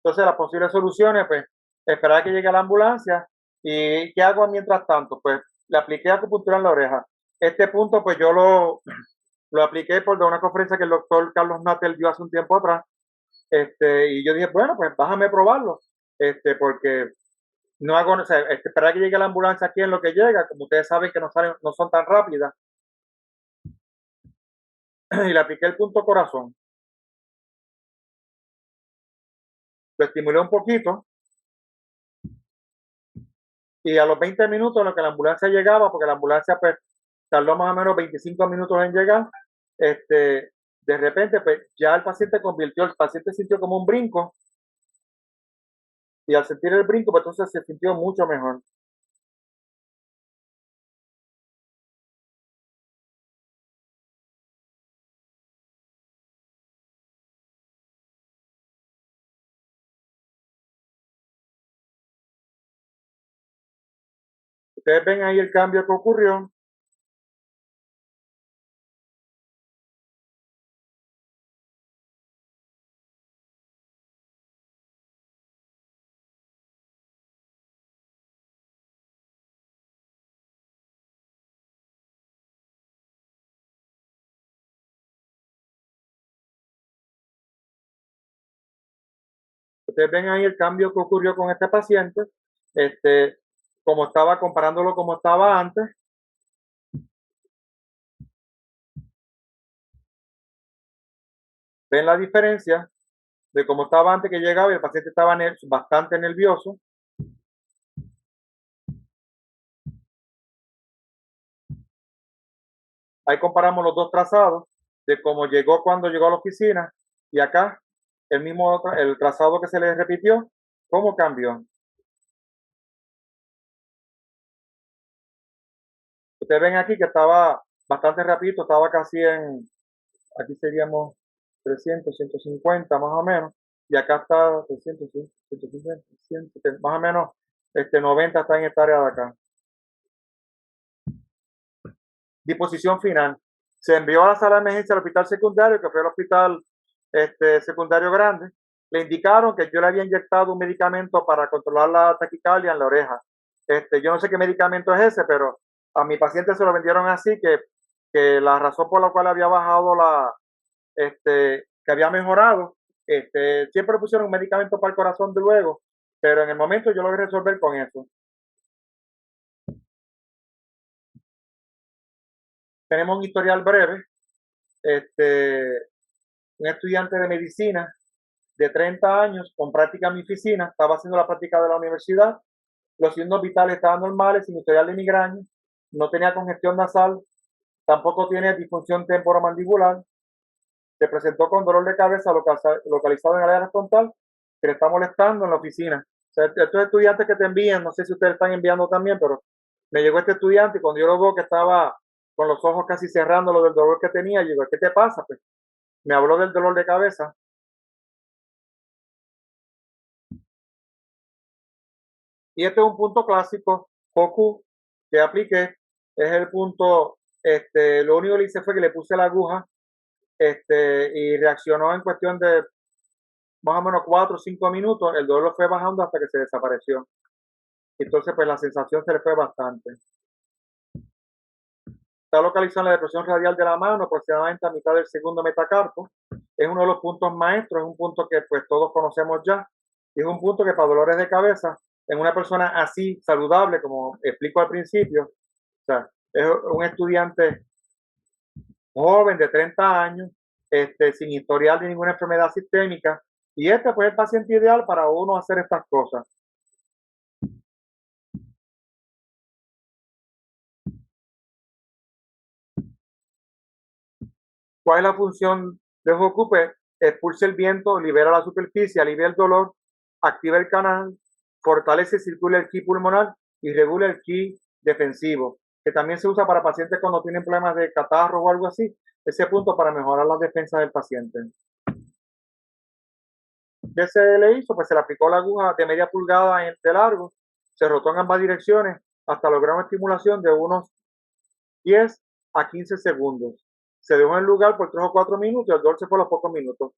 Entonces las posibles soluciones, pues esperar que llegue la ambulancia. ¿Y qué hago mientras tanto? Pues le apliqué acupuntura en la oreja. Este punto pues yo lo apliqué por una conferencia que el doctor Carlos Natel dio hace un tiempo atrás. Y yo dije, bueno, pues bájame a probarlo, porque no hago, o sea, esperar que llegue la ambulancia aquí en lo que llega, como ustedes saben que no son tan rápidas, y le apliqué el punto corazón, lo estimulé un poquito, y a los 20 minutos en lo que la ambulancia llegaba, porque la ambulancia pues tardó más o menos 25 minutos en llegar, de repente pues ya el paciente sintió como un brinco, y al sentir el brinco pues entonces se sintió mucho mejor. Ustedes ven ahí el cambio que ocurrió. Ustedes ven ahí el cambio que ocurrió con este paciente, este, como estaba comparándolo como estaba antes. Ven la diferencia de cómo estaba antes que llegaba y el paciente estaba bastante nervioso. Ahí comparamos los dos trazados de cómo llegó cuando llegó a la oficina y acá el trazado que se le repitió, cómo cambió. Ustedes ven aquí que estaba bastante rapidito, estaba casi aquí seríamos 300, 150 más o menos, y acá está 300, 150, 100, más o menos 90 está en esta área de acá. Disposición final. Se envió a la sala de emergencia al hospital secundario, que fue el hospital secundario grande. Le indicaron que yo le había inyectado un medicamento para controlar la taquicardia en la oreja. Yo no sé qué medicamento es ese, pero a mi paciente se lo vendieron así, que la razón por la cual había bajado que había mejorado, siempre pusieron un medicamento para el corazón de luego, pero en el momento yo lo voy a resolver con eso. Tenemos un historial breve, un estudiante de medicina de 30 años con práctica en mi oficina, estaba haciendo la práctica de la universidad, los signos vitales estaban normales, sin historial de migraña, no tenía congestión nasal, tampoco tiene disfunción temporomandibular, se presentó con dolor de cabeza localizado en el área frontal, que le está molestando en la oficina. O sea, estos estudiantes que te envían, no sé si ustedes están enviando también, pero me llegó este estudiante y cuando yo lo veo que estaba con los ojos casi cerrando lo del dolor que tenía, yo digo, ¿qué te pasa? Pues me habló del dolor de cabeza. Y este es un punto clásico, Hoku, que apliqué, es el punto, lo único que hice fue que le puse la aguja, y reaccionó en cuestión de más o menos 4 o 5 minutos, el dolor fue bajando hasta que se desapareció. Entonces, pues la sensación se le fue bastante. Está localizado en la depresión radial de la mano, aproximadamente a mitad del segundo metacarpo. Es uno de los puntos maestros, es un punto que pues todos conocemos ya. Y es un punto que para dolores de cabeza, en una persona así saludable, como explico al principio, o sea, es un estudiante joven de 30 años, sin historial de ninguna enfermedad sistémica, y este pues es el paciente ideal para uno hacer estas cosas. ¿Cuál es la función de Hoku? Pues expulsa el viento, libera la superficie, alivia el dolor, activa el canal, fortalece y circula el ki pulmonar y regula el ki defensivo, que también se usa para pacientes cuando tienen problemas de catarro o algo así. Ese punto para mejorar las defensas del paciente. ¿Qué se le hizo? Pues se le aplicó la aguja de media pulgada de largo, se rotó en ambas direcciones hasta lograr una estimulación de unos 10 a 15 segundos. Se dejó en el lugar por 3 o 4 minutos y el dolor se fue a los pocos minutos.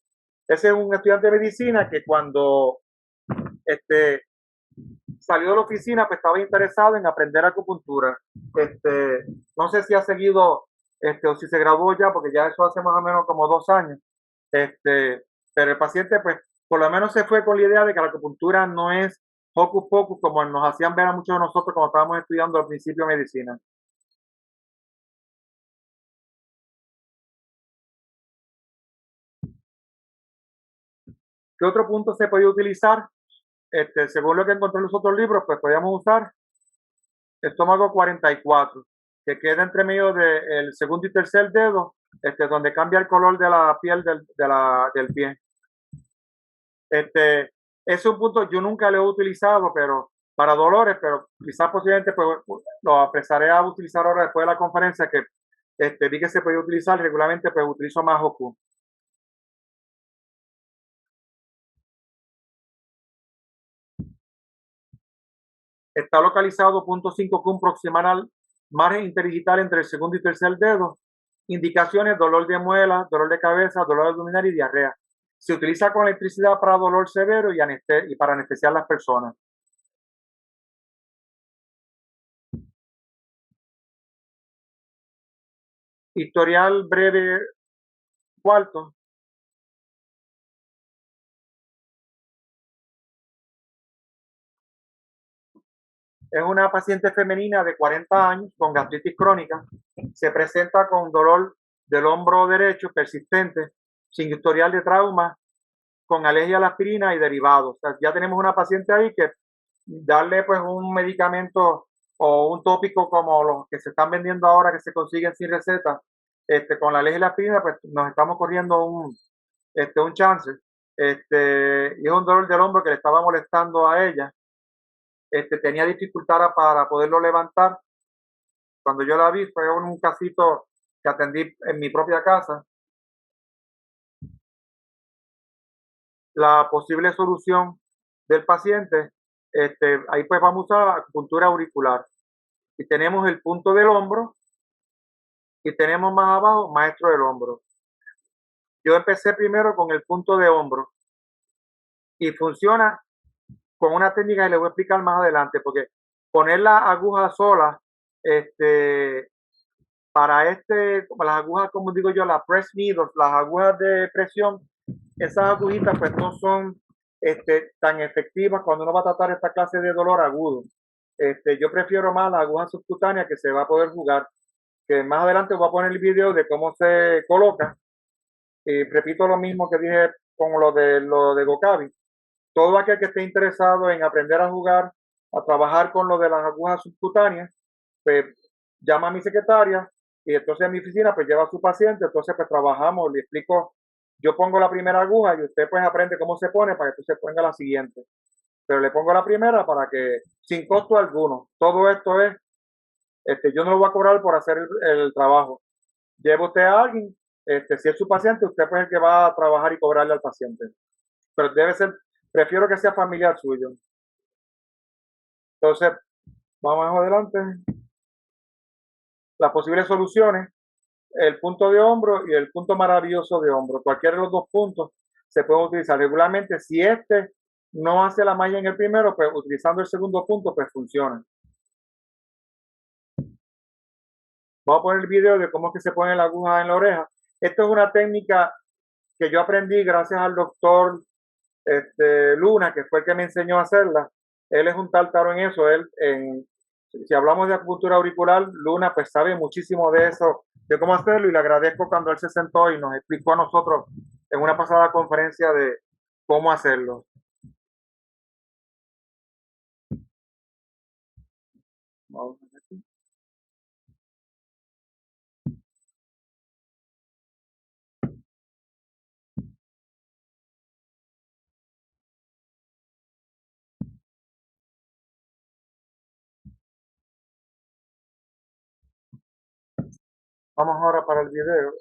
Ese es un estudiante de medicina que cuando salió de la oficina pues estaba interesado en aprender acupuntura. No sé si ha seguido o si se graduó ya, porque ya eso hace más o menos como 2 años. Pero el paciente pues por lo menos se fue con la idea de que la acupuntura no es hocus pocus como nos hacían ver a muchos de nosotros cuando estábamos estudiando al principio de medicina. ¿Qué otro punto se podía utilizar? Según lo que encontré en los otros libros, pues podíamos usar estómago 44, que queda entre medio del segundo y tercer dedo, donde cambia el color de la piel del pie. Es un punto, yo nunca lo he utilizado, pero para dolores, pero quizás posiblemente pues, lo empezaré a utilizar ahora después de la conferencia, que vi que se podía utilizar regularmente, pues utilizo más Hoku. Está localizado punto 5 Q proximal margen interdigital entre el segundo y tercer dedo. Indicaciones: dolor de muela, dolor de cabeza, dolor abdominal y diarrea. Se utiliza con electricidad para dolor severo y para anestesiar a las personas. Historial breve cuarto. Es una paciente femenina de 40 años con gastritis crónica. Se presenta con dolor del hombro derecho persistente, sin historial de trauma, con alergia a la aspirina y derivados. O sea, ya tenemos una paciente ahí que darle pues un medicamento o un tópico como los que se están vendiendo ahora que se consiguen sin receta, con la alergia a la aspirina, pues nos estamos corriendo un chance. Y es un dolor del hombro que le estaba molestando a ella. Tenía dificultad para poderlo levantar. Cuando yo la vi fue un casito que atendí en mi propia casa. La posible solución del paciente, ahí pues vamos a usar acupuntura auricular. Y tenemos el punto del hombro y tenemos más abajo maestro del hombro. Yo empecé primero con el punto de hombro y funciona con una técnica que les voy a explicar más adelante, porque poner la aguja sola, para las agujas, como digo yo, las press needles, las agujas de presión, esas agujitas pues no son tan efectivas cuando uno va a tratar esta clase de dolor agudo. Yo prefiero más la aguja subcutánea que se va a poder jugar, que más adelante voy a poner el video de cómo se coloca. Y repito lo mismo que dije con lo de Gokabi. Todo aquel que esté interesado en aprender a jugar, a trabajar con lo de las agujas subcutáneas, pues llama a mi secretaria y entonces a mi oficina pues lleva a su paciente, entonces pues trabajamos, le explico, yo pongo la primera aguja y usted pues aprende cómo se pone para que usted ponga la siguiente. Pero le pongo la primera para que sin costo alguno. Todo esto es, yo no lo voy a cobrar por hacer el trabajo. Lleva usted a alguien, si es su paciente, usted pues es el que va a trabajar y cobrarle al paciente. Pero debe ser, prefiero que sea familiar suyo. Entonces, vamos adelante. Las posibles soluciones, el punto de hombro y el punto maravilloso de hombro. Cualquiera de los dos puntos se pueden utilizar regularmente. Si este no hace la malla en el primero, pues utilizando el segundo punto, pues funciona. Vamos a poner el video de cómo es que se pone la aguja en la oreja. Esto es una técnica que yo aprendí gracias al doctor Luna, que fue el que me enseñó a hacerla. Él es un tártaro en eso. Si hablamos de acupuntura auricular, Luna pues sabe muchísimo de eso, de cómo hacerlo, y le agradezco cuando él se sentó y nos explicó a nosotros en una pasada conferencia de cómo hacerlo. Vamos a ver aquí. Vamos ahora para el video.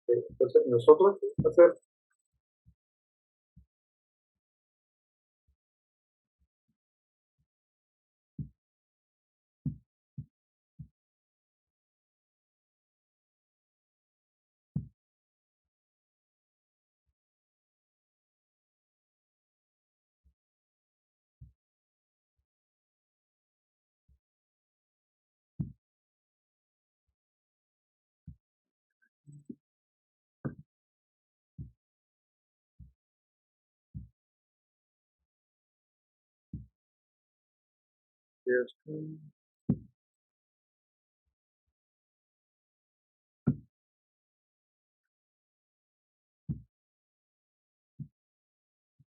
Entonces, nosotros hacer esto.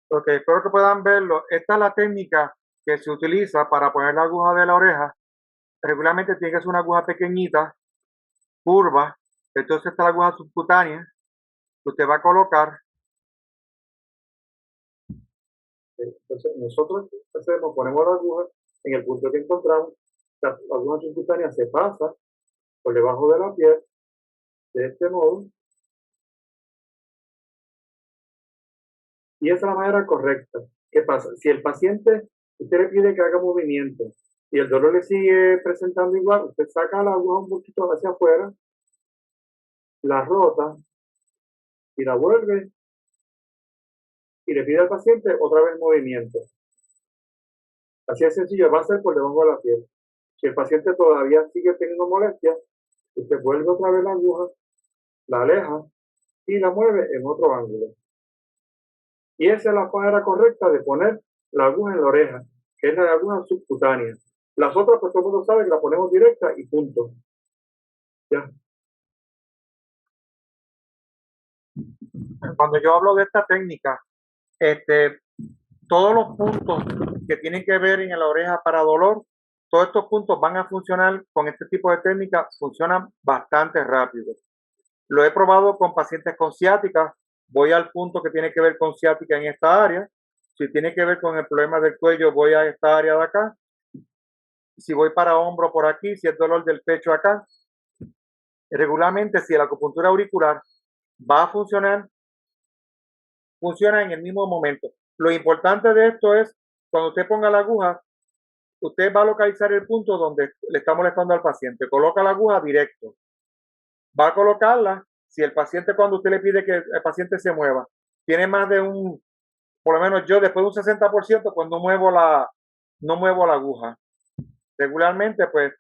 Ok, espero que puedan verlo. Esta es la técnica que se utiliza para poner la aguja de la oreja. Regularmente tiene que ser una aguja pequeñita, curva. Entonces esta es la aguja subcutánea que usted va a colocar. Entonces nosotros hacemos, ponemos la aguja en el punto que encontramos. La aguja subcutánea se pasa por debajo de la piel de este modo. Y esa es la manera correcta. ¿Qué pasa? Si el paciente, usted le pide que haga movimiento y el dolor le sigue presentando igual, usted saca la aguja un poquito hacia afuera, la rota y la vuelve y le pide al paciente otra vez movimiento. Así de sencillo, va a ser por debajo de la piel. Si el paciente todavía sigue teniendo molestias, usted vuelve otra vez la aguja, la aleja y la mueve en otro ángulo. Y esa es la manera correcta de poner la aguja en la oreja, que es la aguja subcutánea. Las otras, pues todo el mundo sabe que la ponemos directa y punto. Ya. Cuando yo hablo de esta técnica, todos los puntos que tienen que ver en la oreja para dolor, todos estos puntos van a funcionar con este tipo de técnica, funcionan bastante rápido. Lo he probado con pacientes con ciática, voy al punto que tiene que ver con ciática en esta área. Si tiene que ver con el problema del cuello, voy a esta área de acá. Si voy para hombro, por aquí. Si es dolor del pecho, acá. Regularmente, si la acupuntura auricular va a funcionar, funciona en el mismo momento. Lo importante de esto es, cuando usted ponga la aguja, usted va a localizar el punto donde le está molestando al paciente. Coloca la aguja directo. Va a colocarla. Si el paciente, cuando usted le pide que el paciente se mueva, tiene más de por lo menos yo después de un 60%, pues no muevo la aguja. Regularmente, pues,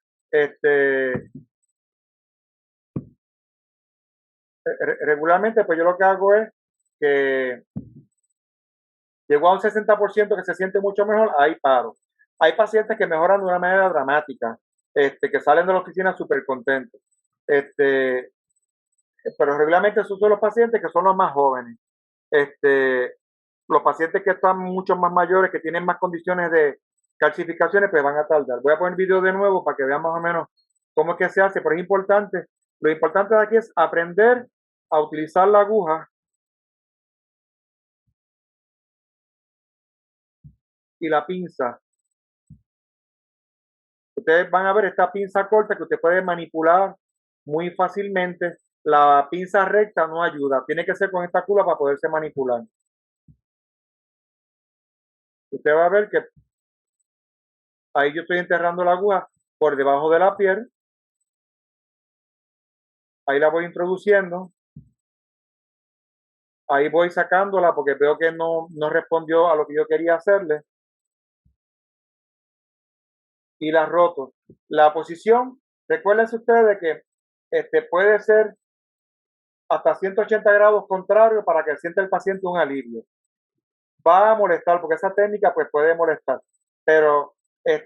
regularmente, pues yo lo que hago es que llegó a un 60% que se siente mucho mejor, ahí paro. Hay pacientes que mejoran de una manera dramática, que salen de la oficina súper contentos. Pero regularmente esos son los pacientes que son los más jóvenes. Los pacientes que están mucho más mayores, que tienen más condiciones de calcificaciones, pues van a tardar. Voy a poner el video de nuevo para que vean más o menos cómo es que se hace, pero es importante. Lo importante de aquí es aprender a utilizar la aguja y la pinza. Ustedes van a ver esta pinza corta que usted puede manipular muy fácilmente. La pinza recta no ayuda, tiene que ser con esta curva para poderse manipular. Usted va a ver que ahí yo estoy enterrando la aguja por debajo de la piel. Ahí la voy introduciendo. Ahí voy sacándola porque veo que no respondió a lo que yo quería hacerle. Y la roto. La posición, recuérdense ustedes que puede ser hasta 180 grados contrario para que sienta el paciente un alivio. Va a molestar porque esa técnica pues puede molestar, pero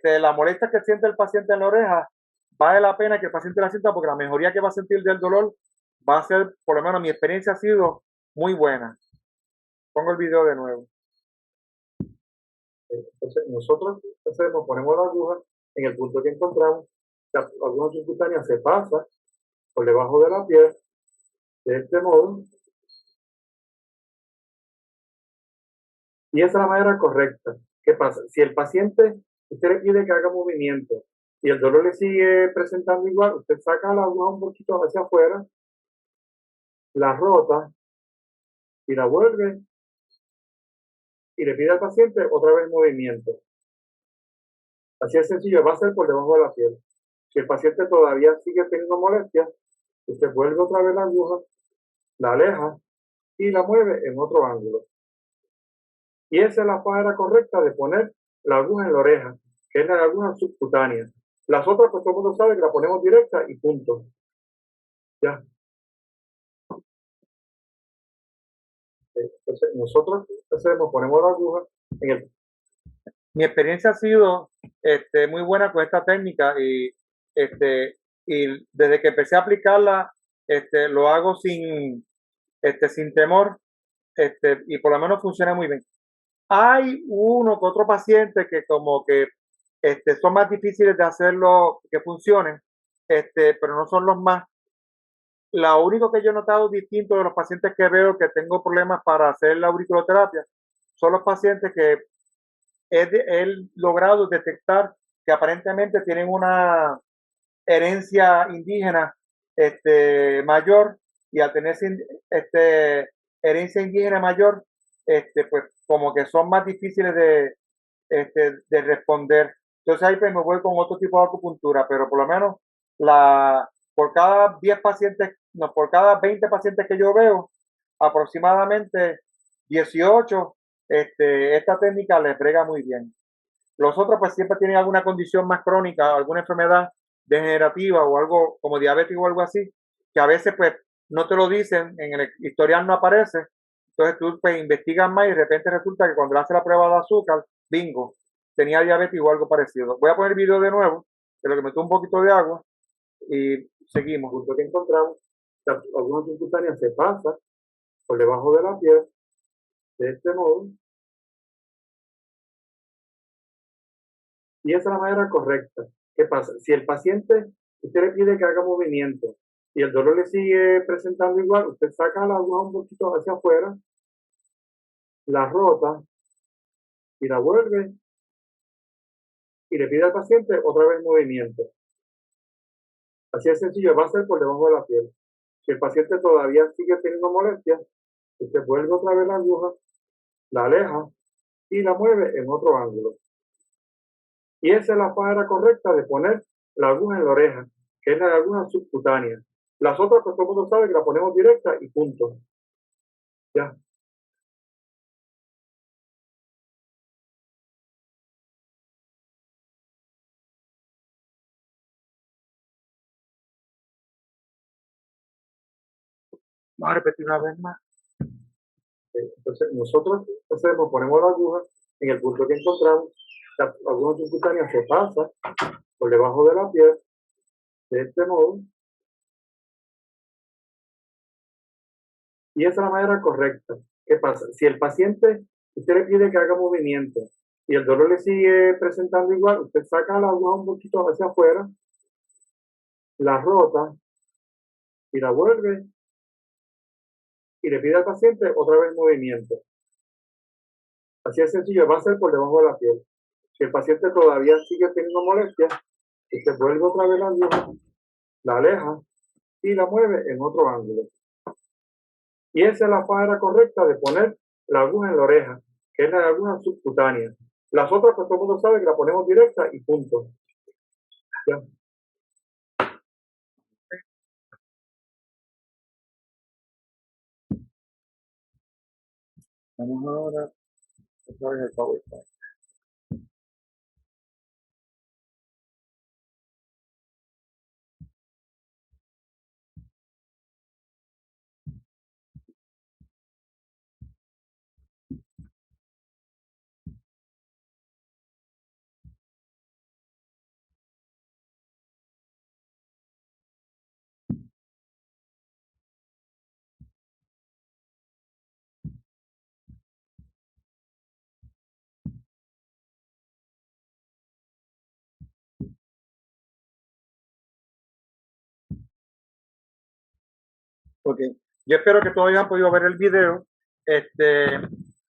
la molestia que siente el paciente en la oreja vale la pena que el paciente la sienta porque la mejoría que va a sentir del dolor va a ser, por lo menos mi experiencia ha sido muy buena. Pongo el video de nuevo. Entonces nosotros hacemos, ponemos la aguja en el punto que encontramos, la aguja subcutánea se pasa por debajo de la piel de este modo, y esa es la manera correcta. ¿Qué pasa? Si el paciente, usted le pide que haga movimiento y el dolor le sigue presentando igual, usted saca la aguja un poquito hacia afuera, la rota y la vuelve y le pide al paciente otra vez movimiento. Así es sencillo, va a ser por debajo de la piel. Si el paciente todavía sigue teniendo molestias, usted vuelve otra vez la aguja, la aleja y la mueve en otro ángulo. Y esa es la manera correcta de poner la aguja en la oreja, que es la aguja subcutánea. Las otras, pues todo el mundo sabe que la ponemos directa y punto. Ya. Entonces, nosotros hacemos, ponemos la aguja en el... Mi experiencia ha sido muy buena con esta técnica y desde que empecé a aplicarla, lo hago sin temor y por lo menos funciona muy bien. Hay uno que otro paciente que como que son más difíciles de hacerlo que funcionen, pero no son los más. Lo único que yo he notado distinto de los pacientes que veo que tengo problemas para hacer la auriculoterapia son los pacientes que he logrado detectar que aparentemente tienen una herencia indígena mayor y al tener herencia indígena mayor, pues como que son más difíciles de responder. Entonces ahí pues me voy con otro tipo de acupuntura, pero por lo menos por cada 10 pacientes, no, por cada 20 pacientes que yo veo, aproximadamente 18, esta técnica les brega muy bien. Los otros pues siempre tienen alguna condición más crónica, alguna enfermedad degenerativa o algo como diabetes o algo así, que a veces pues no te lo dicen, en el historial no aparece, entonces tú pues investigas más y de repente resulta que cuando le haces la prueba de azúcar, bingo, tenía diabetes o algo parecido. Voy a poner el video de nuevo, de lo que meto un poquito de agua y seguimos. Justo que encontramos, algunas subcutáneas se pasa por debajo de la piel de este modo. Y esa es la manera correcta. ¿Qué pasa? Si el paciente, usted le pide que haga movimiento y el dolor le sigue presentando igual, usted saca la aguja un poquito hacia afuera, la rota y la vuelve y le pide al paciente otra vez movimiento. Así es sencillo, va a ser por debajo de la piel. Si el paciente todavía sigue teniendo molestias, usted vuelve otra vez la aguja, la aleja y la mueve en otro ángulo. Y esa es la manera correcta de poner la aguja en la oreja, que es la aguja subcutánea. Las otras, pues todo el mundo sabe que la ponemos directa y punto. Ya. Vamos a repetir una vez más. Entonces, nosotros hacemos, ponemos la aguja en el punto que encontramos, la aguja subcutánea se pasa por debajo de la piel de este modo. Y esa es la manera correcta. ¿Qué pasa? Si el paciente, usted le pide que haga movimiento y el dolor le sigue presentando igual, usted saca la aguja un poquito hacia afuera, la rota y la vuelve y le pide al paciente otra vez movimiento. Así de sencillo, va a ser por debajo de la piel. Si el paciente todavía sigue teniendo molestias, usted vuelve otra vez la aguja, la aleja y la mueve en otro ángulo. Y esa es la manera correcta de poner la aguja en la oreja, que es la aguja subcutánea. Las otras, pues todo el mundo sabe que la ponemos directa y punto. ¿Ya? Vamos ahora otra vez el PowerPoint. Ok. Yo espero que todos hayan podido ver el video. Este,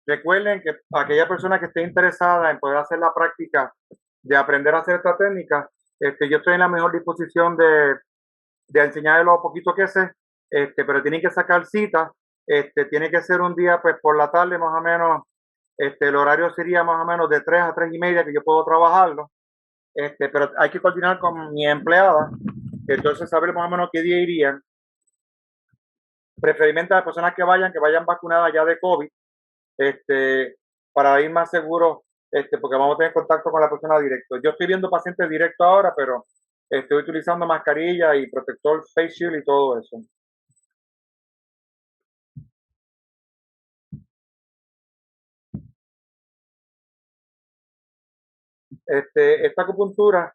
recuerden que aquella persona que esté interesada en poder hacer la práctica de aprender a hacer esta técnica, yo estoy en la mejor disposición de enseñarles lo poquito que sé, pero tienen que sacar cita, tiene que ser un día pues por la tarde más o menos, el horario sería más o menos de 3 a 3 y media que yo puedo trabajarlo, pero hay que coordinar con mi empleada, entonces saber más o menos qué día irían, preferiblemente a las personas que vayan vacunadas ya de COVID, para ir más seguros, porque vamos a tener contacto con la persona directo. Yo estoy viendo pacientes directos ahora, pero estoy utilizando mascarilla y protector face shield y todo eso. Esta acupuntura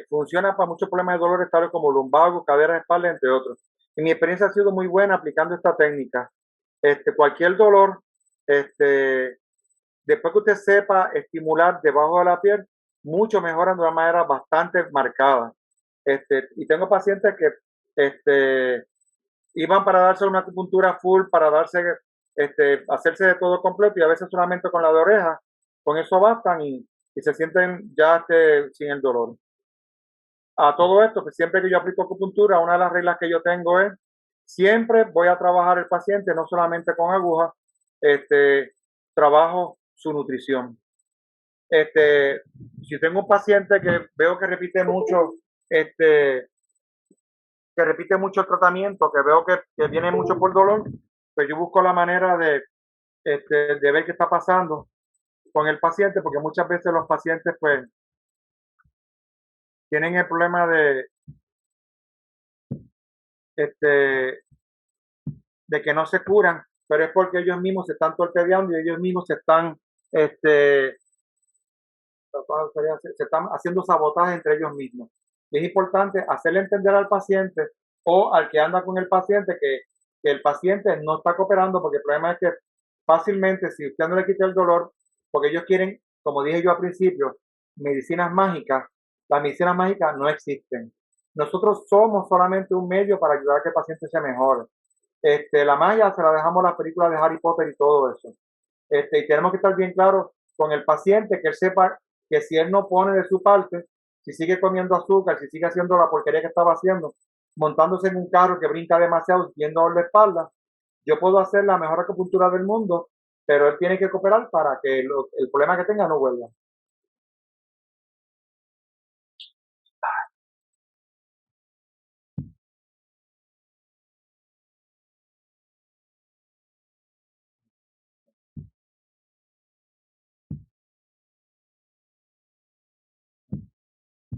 funciona para muchos problemas de dolores tales como lumbago, cadera, espalda, entre otros. Y mi experiencia ha sido muy buena aplicando esta técnica. Cualquier dolor, después que usted sepa estimular debajo de la piel, mucho mejoran de una manera bastante marcada. Y tengo pacientes que iban para darse una acupuntura full, para darse, hacerse de todo completo y a veces solamente con la de oreja, con eso bastan y se sienten ya sin el dolor. A todo esto, que siempre que yo aplico acupuntura, una de las reglas que yo tengo es, siempre voy a trabajar el paciente, no solamente con agujas, trabajo su nutrición. Si tengo un paciente que veo que repite mucho, el tratamiento, que veo que viene mucho por dolor, pues yo busco la manera de ver qué está pasando con el paciente, porque muchas veces los pacientes pues tienen el problema este, de que no se curan, pero es porque ellos mismos se están torpedeando y ellos mismos este, se están haciendo sabotaje entre ellos mismos. Y es importante hacerle entender al paciente o al que anda con el paciente que el paciente no está cooperando, porque el problema es que fácilmente, si usted no le quita el dolor, porque ellos quieren, como dije yo al principio, medicinas mágicas, las medicinas mágicas no existen. Nosotros somos solamente un medio para ayudar a que el paciente se mejore. La magia se la dejamos a las películas de Harry Potter y todo eso. Y tenemos que estar bien claros con el paciente, que él sepa que si él no pone de su parte, si sigue comiendo azúcar, si sigue haciendo la porquería que estaba haciendo, montándose en un carro que brinca demasiado, yendo la espalda, yo puedo hacer la mejor acupuntura del mundo, pero él tiene que cooperar para que el problema que tenga no vuelva.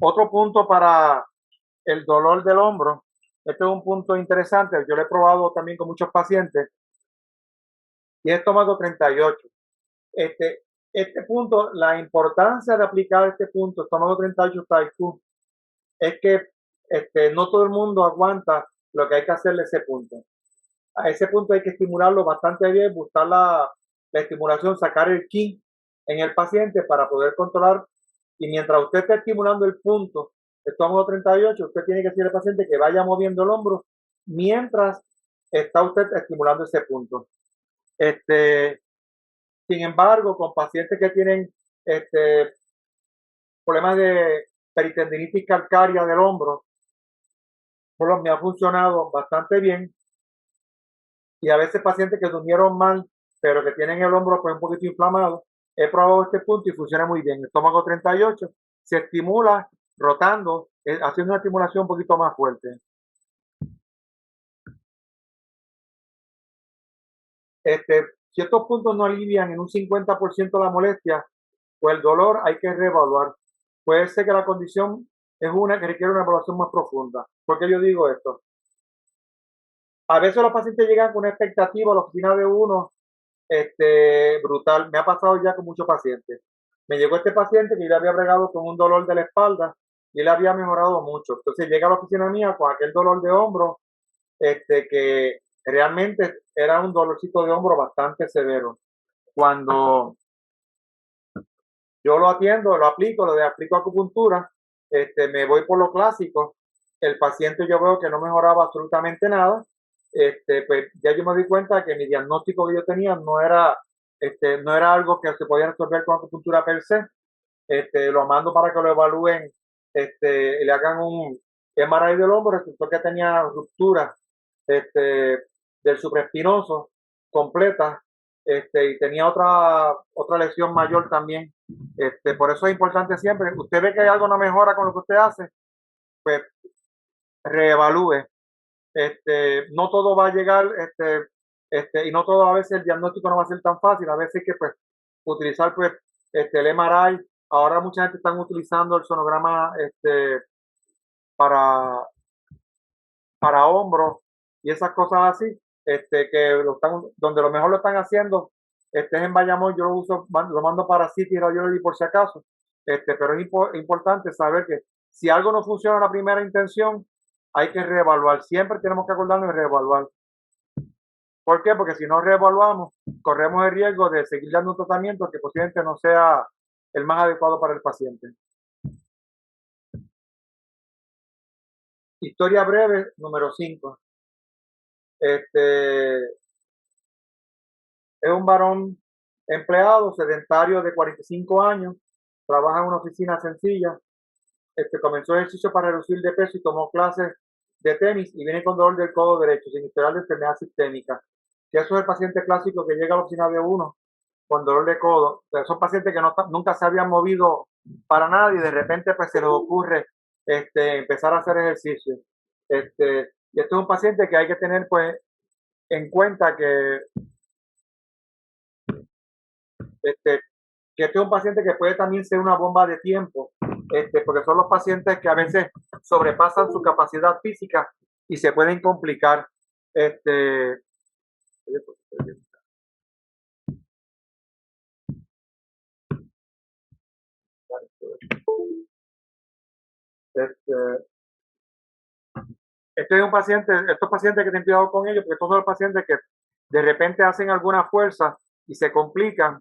Otro punto para el dolor del hombro, este es un punto interesante, yo lo he probado también con muchos pacientes, y es estómago 38. Este, este punto, la importancia de aplicar este punto, estómago 38 Taiku, es que no todo el mundo aguanta lo que hay que hacerle a ese punto. A ese punto hay que estimularlo bastante bien, buscar la estimulación, sacar el ki en el paciente para poder controlar. Y mientras usted esté estimulando el punto, estómago 38, usted tiene que decirle al paciente que vaya moviendo el hombro mientras está usted estimulando ese punto. Sin embargo, con pacientes que tienen problemas de peritendinitis calcárea del hombro, solo me ha funcionado bastante bien. Y a veces pacientes que durmieron mal, pero que tienen el hombro pues un poquito inflamado, he probado este punto y funciona muy bien. Estómago 38 se estimula rotando, haciendo una estimulación un poquito más fuerte. Si estos puntos no alivian en un 50% la molestia o el dolor, hay que reevaluar. Puede ser que la condición es una que requiere una evaluación más profunda. ¿Por qué yo digo esto? A veces los pacientes llegan con una expectativa a la oficina de uno brutal. Me ha pasado ya con muchos pacientes. Me llegó este paciente que yo le había bregado con un dolor de la espalda y él había mejorado mucho. Entonces llega a la oficina mía con aquel dolor de hombro, que realmente era un dolorcito de hombro bastante severo. Cuando yo lo atiendo, lo aplico, aplico acupuntura, me voy por lo clásico. El paciente yo veo que no mejoraba absolutamente nada. Pues ya yo me di cuenta que mi diagnóstico que yo tenía no era algo que se podía resolver con acupuntura per se. Lo mando para que lo evalúen, le hagan un MRI del hombro, resultó que tenía ruptura del supraespinoso completa, y tenía otra lesión mayor también. Por eso es importante siempre, usted ve que algo no mejora con lo que usted hace, pues reevalúe. No todo va a llegar, y no todo a veces el diagnóstico no va a ser tan fácil, a veces hay que pues utilizar pues el MRI. Ahora mucha gente está utilizando el sonograma para, para hombros y esas cosas así, donde lo mejor lo están haciendo, es en Bayamón. Yo lo uso, lo mando para City Radiology por si acaso, pero es importante saber que si algo no funciona a la primera intención, hay que reevaluar. Siempre tenemos que acordarnos de reevaluar. ¿Por qué? Porque si no reevaluamos, corremos el riesgo de seguir dando un tratamiento que posiblemente no sea el más adecuado para el paciente. Historia breve, número 5. Es un varón empleado, sedentario de 45 años, trabaja en una oficina sencilla, comenzó ejercicio para reducir de peso y tomó clases de tenis y viene con dolor del codo derecho, sin historial de enfermedad sistémica. Si eso es el paciente clásico que llega a la oficina de uno con dolor de codo, o sea, son pacientes que nunca se habían movido para nada y de repente pues se les ocurre empezar a hacer ejercicio. Y este es un paciente que hay que tener pues en cuenta este, que este es un paciente que puede también ser una bomba de tiempo, porque son los pacientes que a veces sobrepasan su capacidad física y se pueden complicar. Este, este, este es un paciente, estos pacientes que ten cuidado con ellos, porque estos son los pacientes que de repente hacen alguna fuerza y se complican.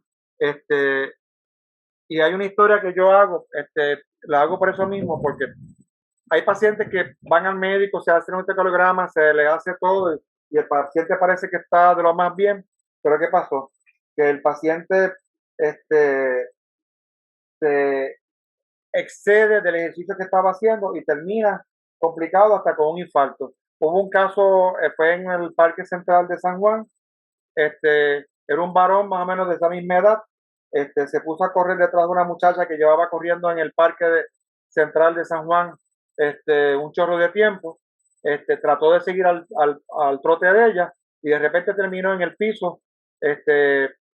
Y hay una historia que yo hago, la hago por eso mismo, porque hay pacientes que van al médico, se hacen un ecocardiograma, se le hace todo y el paciente parece que está de lo más bien, pero ¿qué pasó? Que el paciente se excede del ejercicio que estaba haciendo y termina complicado hasta con un infarto. Hubo un caso, fue en el Parque Central de San Juan, era un varón más o menos de esa misma edad, se puso a correr detrás de una muchacha que llevaba corriendo en el Parque Central de San Juan un chorro de tiempo, trató de seguir al trote de ella y de repente terminó en el piso,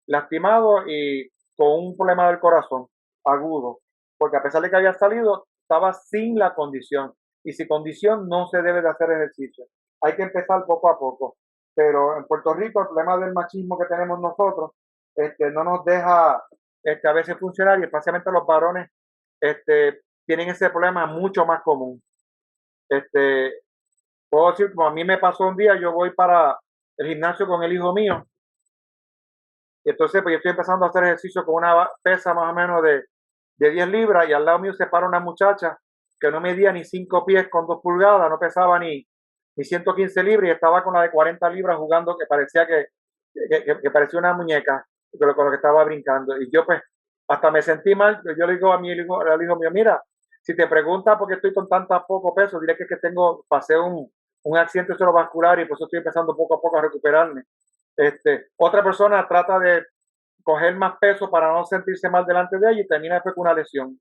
lastimado y con un problema del corazón agudo, porque a pesar de que había salido, estaba sin la condición. Y sin condición no se debe de hacer ejercicio. Hay que empezar poco a poco. Pero en Puerto Rico el problema del machismo que tenemos nosotros no nos deja a veces funcionar y especialmente los varones tienen ese problema mucho más común. Puedo decir, como a mí me pasó un día, yo voy para el gimnasio con el hijo mío y entonces pues yo estoy empezando a hacer ejercicio con una pesa más o menos de 10 libras y al lado mío se para una muchacha que no medía ni 5 pies con 2 pulgadas, no pesaba ni mis 115 libras y estaba con la de 40 libras jugando que parecía que parecía una muñeca con lo que estaba brincando. Y yo pues hasta me sentí mal. Yo le digo a mi hijo, al hijo mío, mira, si te pregunta por qué estoy con tan poco peso, diré que pasé un accidente cerebrovascular y por eso estoy empezando poco a poco a recuperarme. Otra persona trata de coger más peso para no sentirse mal delante de ella y termina después con una lesión.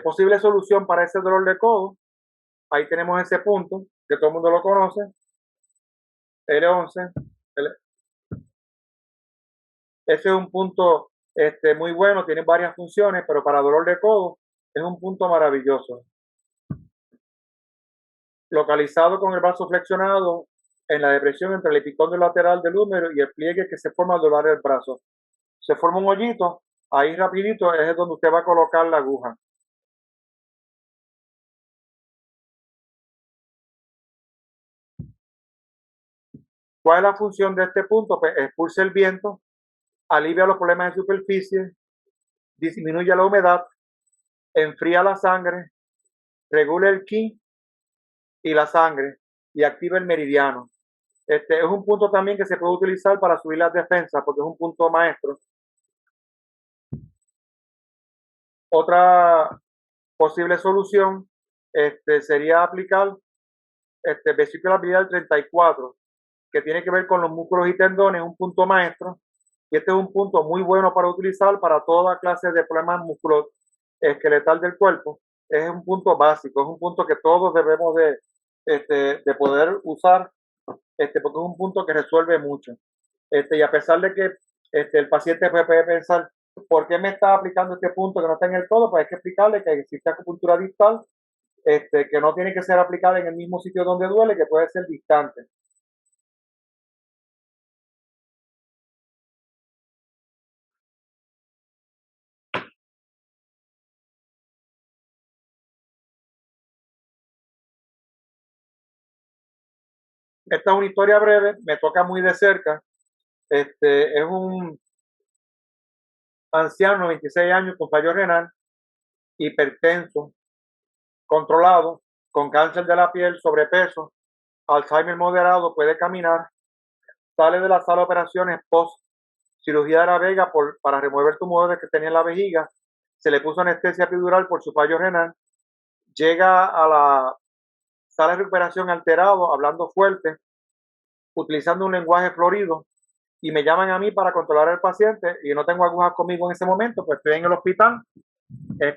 Posible solución para ese dolor de codo, ahí tenemos ese punto, que todo el mundo lo conoce, L11. Ese es un punto muy bueno, tiene varias funciones, pero para dolor de codo es un punto maravilloso. Localizado con el brazo flexionado en la depresión entre el epicóndilo lateral del húmero y el pliegue que se forma al doblar el brazo. Se forma un hoyito, ahí rapidito es donde usted va a colocar la aguja. ¿Cuál es la función de este punto? Pues expulsa el viento, alivia los problemas de superficie, disminuye la humedad, enfría la sangre, regula el ki y la sangre y activa el meridiano. Es un punto también que se puede utilizar para subir las defensas porque es un punto maestro. Otra posible solución sería aplicar vesícula biliar 34, que tiene que ver con los músculos y tendones, un punto maestro. Y este es un punto muy bueno para utilizar para toda clase de problemas musculoesqueletal del cuerpo. Es un punto básico, es un punto que todos debemos de poder usar, porque es un punto que resuelve mucho. Y a pesar de que el paciente puede pensar, ¿por qué me está aplicando este punto que no está en el codo? Pues hay que explicarle que existe acupuntura distal, que no tiene que ser aplicada en el mismo sitio donde duele, que puede ser distante. Esta es una historia breve, me toca muy de cerca. Es un anciano, 26 años, con fallo renal, hipertenso, controlado, con cáncer de la piel, sobrepeso, Alzheimer moderado, puede caminar, sale de la sala de operaciones post cirugía de la vega para remover tumores que tenía en la vejiga, se le puso anestesia epidural por su fallo renal, llega a la sala de recuperación alterado, hablando fuerte, utilizando un lenguaje florido, y me llaman a mí para controlar al paciente y no tengo agujas conmigo en ese momento, pues estoy en el hospital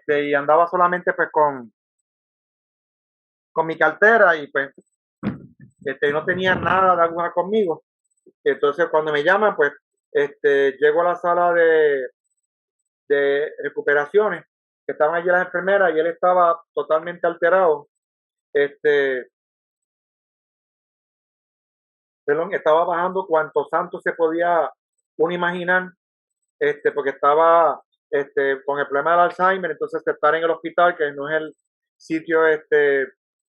y andaba solamente pues con mi cartera y pues no tenía nada de aguja conmigo. Entonces cuando me llaman pues llego a la sala de recuperaciones, que estaban allí las enfermeras y él estaba totalmente alterado. Perdón, estaba bajando cuantos santos se podía uno imaginar, porque estaba con el problema del Alzheimer, entonces estar en el hospital, que no es el sitio que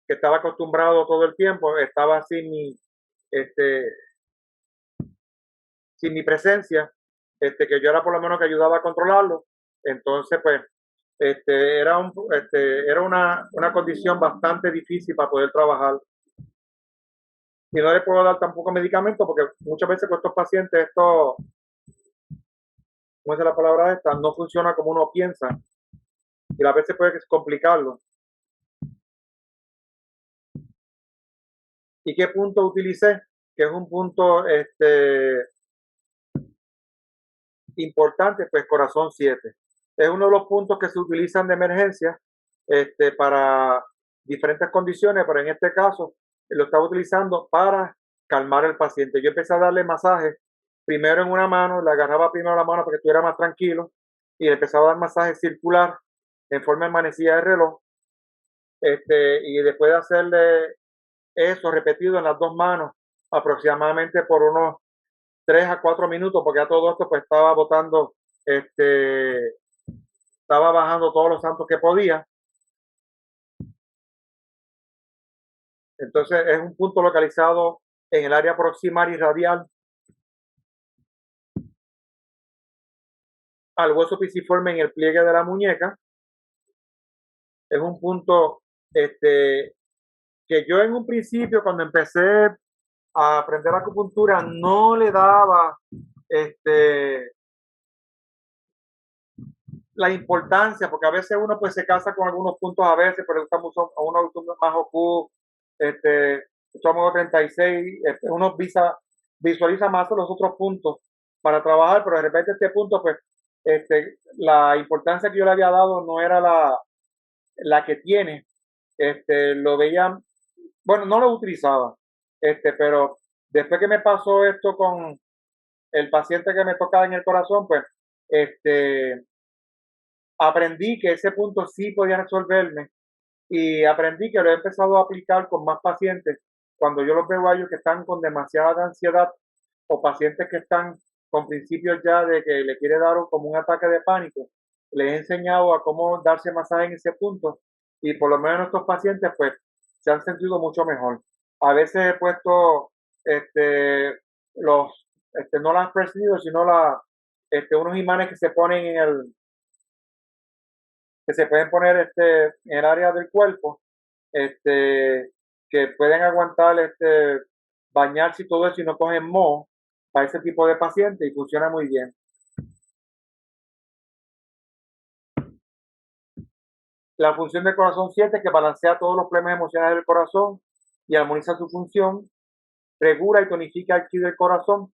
estaba acostumbrado todo el tiempo, estaba este, sin mi presencia, que yo era por lo menos que ayudaba a controlarlo. Entonces, pues, era una condición bastante difícil para poder trabajar. Y no le puedo dar tampoco medicamentos porque muchas veces con estos pacientes esto, ¿cómo es la palabra esta? No funciona como uno piensa y a veces puede complicarlo. ¿Y qué punto utilicé? Que es un punto importante, pues corazón 7. Es uno de los puntos que se utilizan de emergencia para diferentes condiciones, pero en este caso lo estaba utilizando para calmar al paciente. Yo empecé a darle masaje primero en una mano, le agarraba primero la mano para que estuviera más tranquilo y le empezaba a dar masaje circular en forma de manecilla de reloj. Y después de hacerle eso repetido en las dos manos aproximadamente por unos 3 a 4 minutos, porque a todo esto pues estaba botando, estaba bajando todos los santos que podía. Entonces es un punto localizado en el área proximal y radial al hueso pisiforme en el pliegue de la muñeca. Es un punto este, que yo en un principio, cuando empecé a aprender acupuntura, no le daba este, la importancia, porque a veces uno pues se casa con algunos puntos a veces, pero le gusta mucho a uno más Oku, somos 36, uno visualiza más los otros puntos para trabajar, pero de repente este punto, pues, la importancia que yo le había dado no era la que tiene, lo veía, bueno, no lo utilizaba, pero después que me pasó esto con el paciente que me tocaba en el corazón, pues, aprendí que ese punto sí podía resolverme y aprendí que lo he empezado a aplicar con más pacientes. Cuando yo los veo a ellos que están con demasiada ansiedad o pacientes que están con principios ya de que le quiere dar como un ataque de pánico, les he enseñado a cómo darse masaje en ese punto y por lo menos estos pacientes pues se han sentido mucho mejor. A veces he puesto los, no las percibido, sino unos imanes que se ponen que se pueden poner en el área del cuerpo, que pueden aguantar bañarse y todo eso y no cogen moho para ese tipo de pacientes y funciona muy bien. La función del corazón 7 que balancea todos los problemas emocionales del corazón y armoniza su función, regula y tonifica el ki del corazón,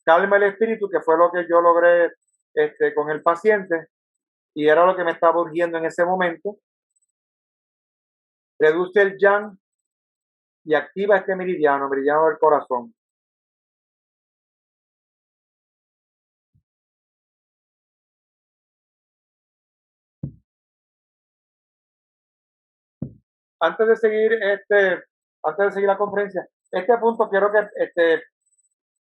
calma el espíritu, que fue lo que yo logré con el paciente y era lo que me estaba urgiendo en ese momento, reduce el yang y activa este meridiano del corazón. Antes de seguir antes de seguir la conferencia, este punto quiero que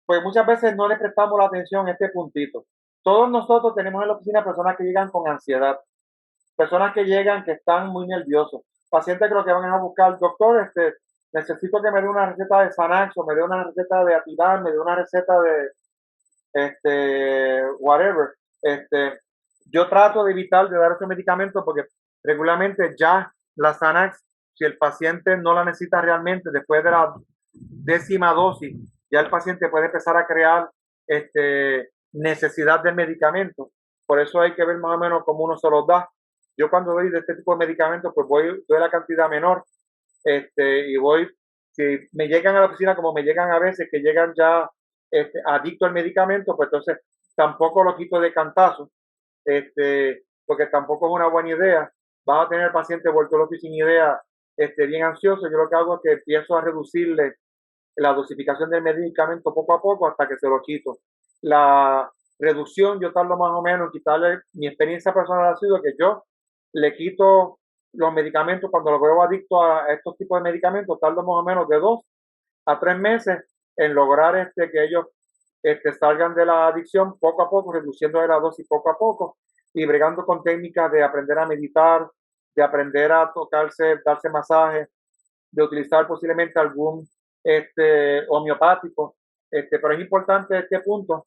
pues muchas veces no le prestamos la atención a este puntito. Todos nosotros tenemos en la oficina personas que llegan con ansiedad, personas que llegan que están muy nerviosos, pacientes que lo que van a buscar, doctor, necesito que me dé una receta de Xanax o me dé una receta de Ativan, me dé una receta de whatever. Yo trato de evitar de dar esos medicamentos porque regularmente ya la Xanax, si el paciente no la necesita realmente, después de la 10ª dosis, ya el paciente puede empezar a crear necesidad de medicamentos. Por eso hay que ver más o menos cómo uno se los da. Yo cuando doy de este tipo de medicamentos, pues doy la cantidad menor, y voy, si me llegan a la oficina como me llegan a veces, que llegan ya adicto al medicamento, pues entonces tampoco lo quito de cantazo, porque tampoco es una buena idea. Vas a tener el paciente vuelto loco y sin idea, bien ansioso. Yo lo que hago es que empiezo a reducirle la dosificación del medicamento poco a poco hasta que se lo quito. La reducción, yo tardo más o menos en quitarle, mi experiencia personal ha sido que yo le quito los medicamentos cuando lo veo adicto a estos tipos de medicamentos, tardo más o menos de 2 a 3 meses en lograr que ellos salgan de la adicción poco a poco, reduciendo la dosis poco a poco y bregando con técnicas de aprender a meditar, de aprender a tocarse, darse masaje, de utilizar posiblemente algún homeopático, pero es importante este punto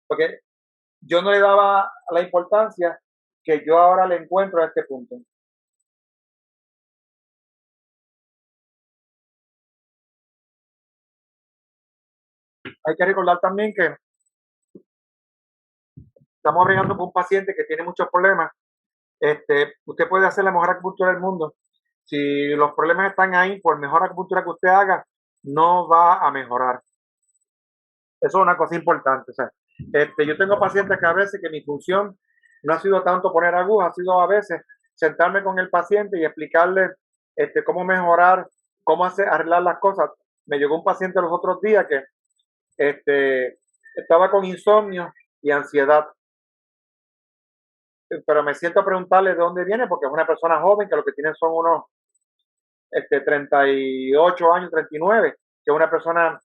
porque yo no le daba la importancia que yo ahora le encuentro a este punto. Hay que recordar también que estamos bregando con un paciente que tiene muchos problemas. Usted puede hacer la mejor acupuntura del mundo. Si los problemas están ahí, por mejor acupuntura que usted haga, no va a mejorar. Eso es una cosa importante. O sea, yo tengo pacientes que a veces que mi función no ha sido tanto poner agujas, ha sido a veces sentarme con el paciente y explicarle cómo mejorar, cómo arreglar las cosas. Me llegó un paciente los otros días que estaba con insomnio y ansiedad, pero me siento a preguntarle de dónde viene porque es una persona joven que lo que tiene son unos 38 años, 39, que es una persona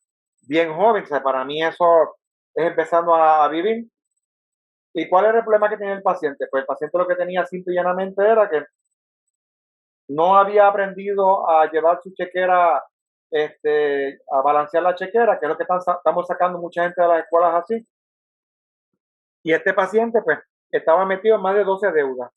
bien joven. O sea, para mí eso es empezando a vivir. ¿Y cuál era el problema que tenía el paciente? Pues el paciente lo que tenía simple y llanamente era que no había aprendido a llevar su chequera, a balancear la chequera, que es lo que estamos sacando mucha gente de las escuelas así. Y este paciente, pues, estaba metido en más de 12 deudas.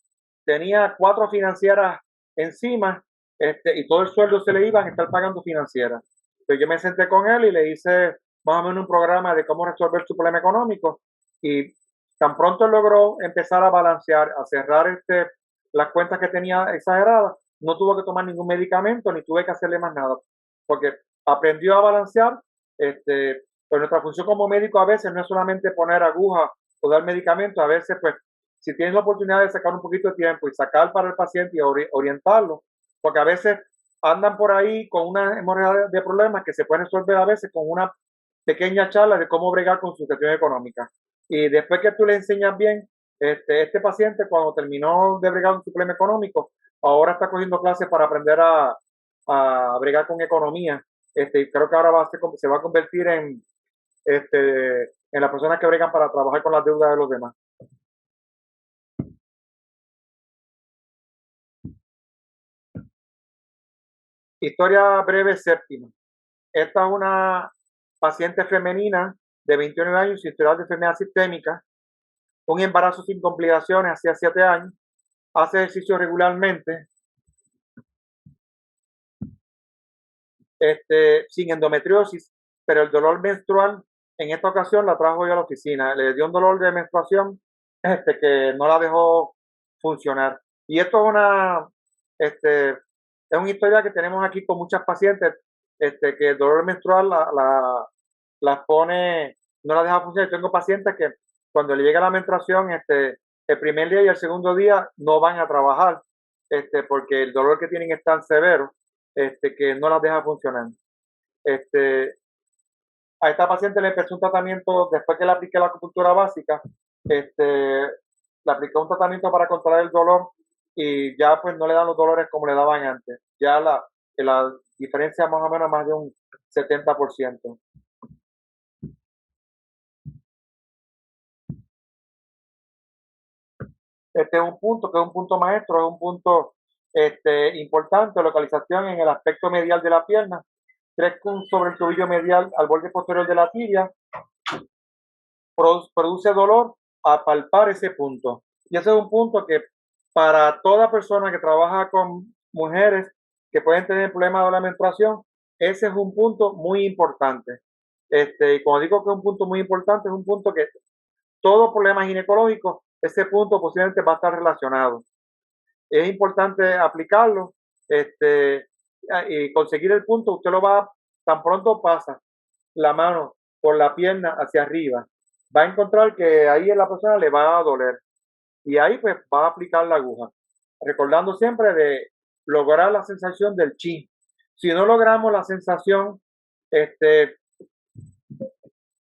Tenía 4 financieras encima, y todo el sueldo se le iba a estar pagando financiera. Entonces yo me senté con él y le hice más o menos un programa de cómo resolver su problema económico, y tan pronto él logró empezar a balancear, a cerrar las cuentas que tenía exageradas, no tuvo que tomar ningún medicamento ni tuve que hacerle más nada, porque aprendió a balancear. Pues nuestra función como médico a veces no es solamente poner agujas o dar medicamentos, a veces pues si tienes la oportunidad de sacar un poquito de tiempo y sacar para el paciente y orientarlo, porque a veces andan por ahí con una hemorragia de problemas que se pueden resolver a veces con una pequeña charla de cómo bregar con su gestión económica. Y después que tú le enseñas bien, paciente cuando terminó de bregar con su problema económico, ahora está cogiendo clases para aprender a bregar con economía. Y creo que ahora se va a convertir en las personas que bregan para trabajar con las deudas de los demás. Historia breve séptima. Esta es una paciente femenina de 21 años, historial de enfermedad sistémica, un embarazo sin complicaciones hacía 7 años, hace ejercicio regularmente, sin endometriosis, pero el dolor menstrual en esta ocasión la trajo yo a la oficina. Le dio un dolor de menstruación que no la dejó funcionar. Y esto es una historia que tenemos aquí con muchas pacientes, que el dolor menstrual las pone, no la deja funcionar. Tengo pacientes que cuando le llega la menstruación, el primer día y el segundo día no van a trabajar, porque el dolor que tienen es tan severo, que no las deja funcionar. A esta paciente le empezó un tratamiento, después que le apliqué la acupuntura básica, le apliqué un tratamiento para controlar el dolor y ya pues no le dan los dolores como le daban antes. Ya la diferencia más o menos más de un 70%. Este es un punto que es un punto maestro, es un punto importante, localización en el aspecto medial de la pierna, 3 sobre el tobillo medial al borde posterior de la tibia, produce dolor a palpar ese punto. Y ese es un punto que para toda persona que trabaja con mujeres que pueden tener problemas de la menstruación, ese es un punto muy importante. Y como digo que es un punto muy importante, es un punto que todo problema ginecológico, ese punto posiblemente va a estar relacionado. Es importante aplicarlo, y conseguir el punto. Usted lo va, tan pronto pasa la mano por la pierna hacia arriba, va a encontrar que ahí a la persona le va a doler y ahí pues va a aplicar la aguja, recordando siempre de lograr la sensación del chi. Si no logramos la sensación, el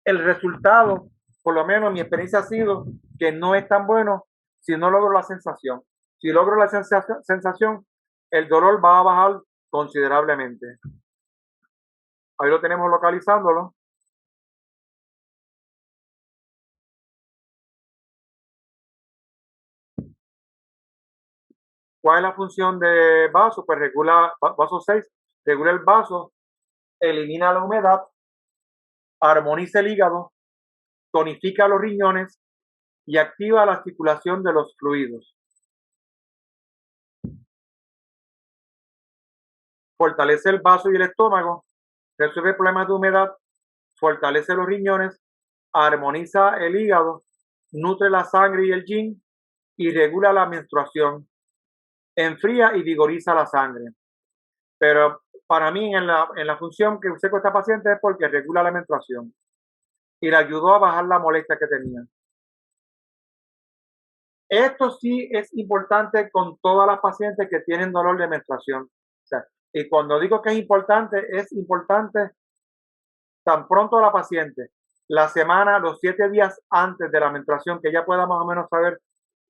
resultado, por lo menos mi experiencia ha sido que no es tan bueno si no logro la sensación. Si logro la sensación, el dolor va a bajar considerablemente. Ahí lo tenemos localizándolo. ¿Cuál es la función de vaso? Pues regula, vaso 6, regula el vaso, elimina la humedad, armoniza el hígado, tonifica los riñones y activa la circulación de los fluidos. Fortalece el vaso y el estómago, resuelve problemas de humedad, fortalece los riñones, armoniza el hígado, nutre la sangre y el yin y regula la menstruación, enfría y vigoriza la sangre. Pero para mí en la función que usé con esta paciente es porque regula la menstruación y le ayudó a bajar la molestia que tenía. Esto sí es importante con todas las pacientes que tienen dolor de menstruación. O sea, y cuando digo que es importante tan pronto la paciente, la semana, los 7 días antes de la menstruación, que ella pueda más o menos saber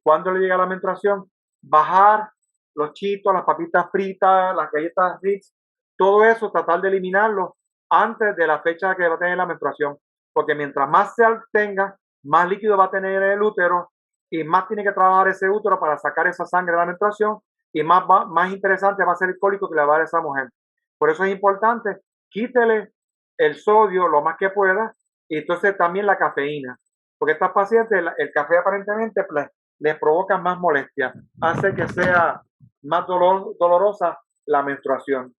cuándo le llega la menstruación, bajar los chitos, las papitas fritas, las galletas Ritz, todo eso, tratar de eliminarlo antes de la fecha que va a tener la menstruación, porque mientras más se tenga, más líquido va a tener el útero y más tiene que trabajar ese útero para sacar esa sangre de la menstruación y más interesante va a ser el cólico que le va a dar esa mujer. Por eso es importante, quítele el sodio lo más que pueda y entonces también la cafeína, porque estas pacientes el café aparentemente les provoca más molestia, hace que sea más dolorosa la menstruación.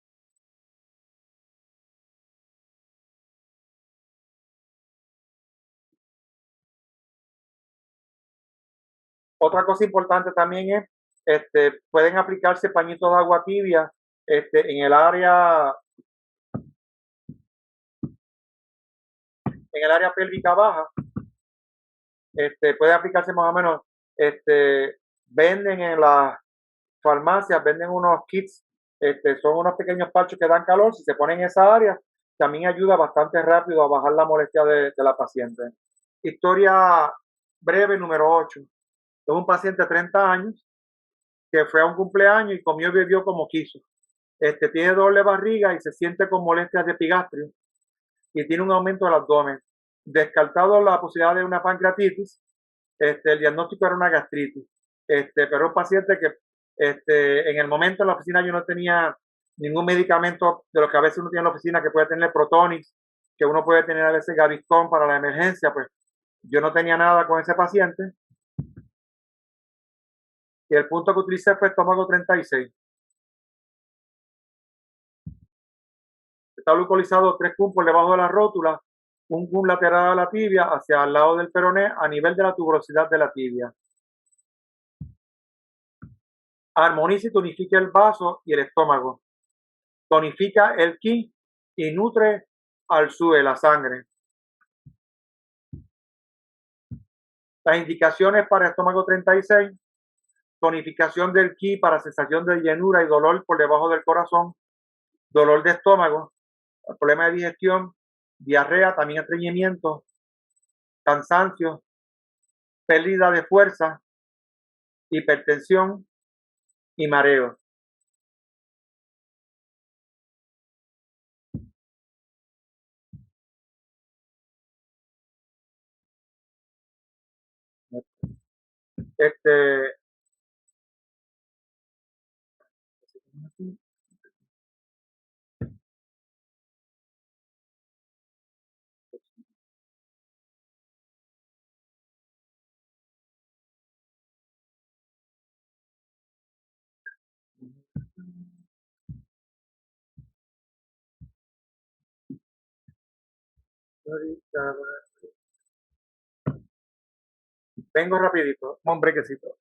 Otra cosa importante también es, pueden aplicarse pañitos de agua tibia en el área pélvica baja. Puede aplicarse más o menos, venden en las farmacias, venden unos kits, son unos pequeños parchos que dan calor, si se ponen en esa área, también ayuda bastante rápido a bajar la molestia de la paciente. Historia breve número 8. Es un paciente de 30 años que fue a un cumpleaños y comió y bebió como quiso. Tiene doble barriga y se siente con molestias de epigastrio y tiene un aumento del abdomen. Descartado la posibilidad de una pancreatitis, el diagnóstico era una gastritis. Pero un paciente que en el momento en la oficina yo no tenía ningún medicamento de lo que a veces uno tiene en la oficina, que puede tener Protonix, que uno puede tener a veces Gaviscon para la emergencia, pues yo no tenía nada con ese paciente. Y el punto que utilicé fue estómago 36. Está localizado 3 cum por debajo de la rótula, un cum lateral a la tibia hacia el lado del peroné a nivel de la tuberosidad de la tibia. Armoniza y tonifica el vaso y el estómago. Tonifica el ki y nutre al SUE, la sangre. Las indicaciones para estómago 36: tonificación del ki para sensación de llenura y dolor por debajo del corazón, dolor de estómago, problema de digestión, diarrea, también estreñimiento, cansancio, pérdida de fuerza, hipertensión y mareo. Este, vengo rapidito, un brequecito.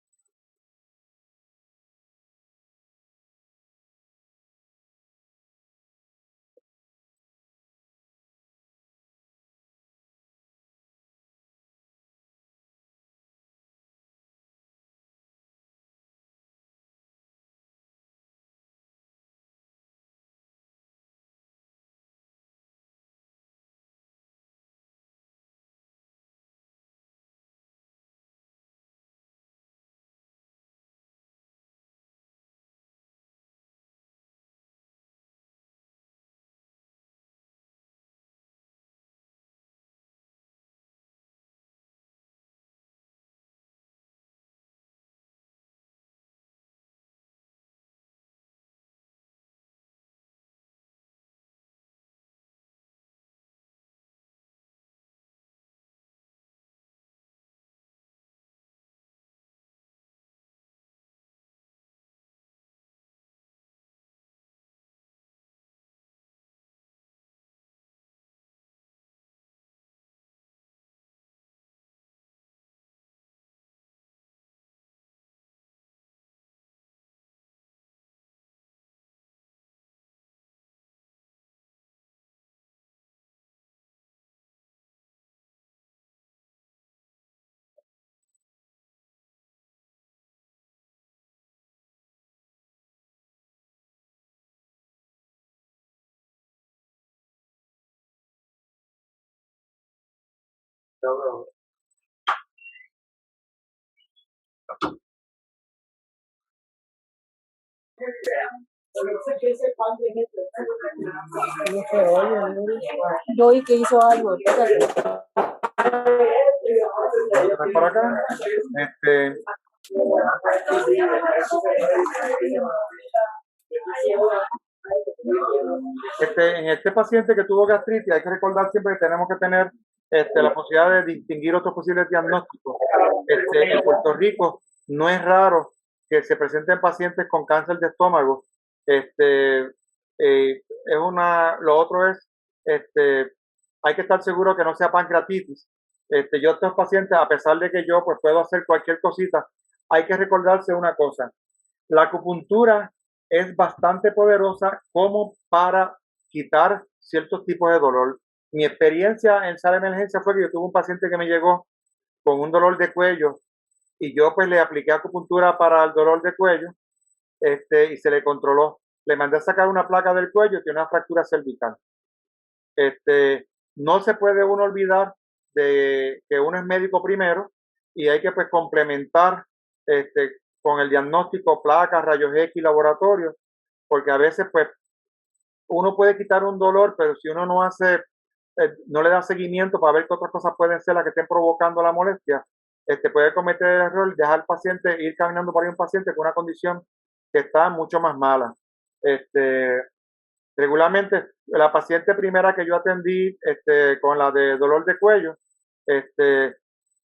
Joey que hizo algo. Por acá. En este paciente que tuvo gastritis, hay que recordar siempre que tenemos que tener la posibilidad de distinguir otros posibles diagnósticos. En Puerto Rico no es raro que se presenta en pacientes con cáncer de estómago. Lo otro es, hay que estar seguro que no sea pancreatitis. Yo a estos pacientes, a pesar de que yo pues puedo hacer cualquier cosita, hay que recordarse una cosa. La acupuntura es bastante poderosa como para quitar ciertos tipos de dolor. Mi experiencia en sala de emergencia fue que yo tuve un paciente que me llegó con un dolor de cuello y yo pues le apliqué acupuntura para el dolor de cuello, y se le controló. Le mandé a sacar una placa del cuello y tiene una fractura cervical. No se puede uno olvidar de que uno es médico primero y hay que pues complementar con el diagnóstico, placas, rayos X, laboratorio, porque a veces pues uno puede quitar un dolor, pero si uno no hace, no le da seguimiento para ver qué otras cosas pueden ser las que estén provocando la molestia, puede cometer el error de dejar al paciente, ir caminando por ahí un paciente con una condición que está mucho más mala. Regularmente, la paciente primera que yo atendí con la de dolor de cuello,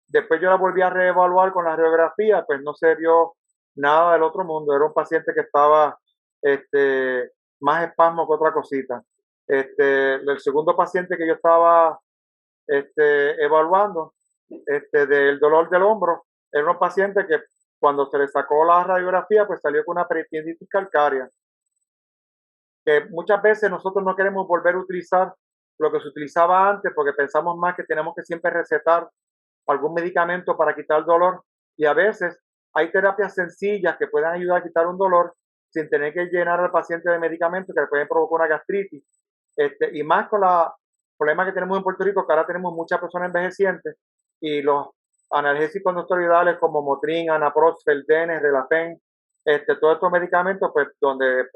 después yo la volví a reevaluar con la radiografía, pues no se vio nada del otro mundo. Era un paciente que estaba más espasmo que otra cosita. El segundo paciente que yo estaba evaluando del dolor del hombro, era un paciente que cuando se le sacó la radiografía, pues salió con una peritonitis calcárea. Que muchas veces nosotros no queremos volver a utilizar lo que se utilizaba antes porque pensamos más que tenemos que siempre recetar algún medicamento para quitar el dolor y a veces hay terapias sencillas que pueden ayudar a quitar un dolor sin tener que llenar al paciente de medicamentos que le pueden provocar una gastritis. Y más con los problemas que tenemos en Puerto Rico, que ahora tenemos muchas personas envejecientes y los analgésicos no esteroidales como Motrin, Anaprox, Feldenes, Relapen, todos estos medicamentos pues donde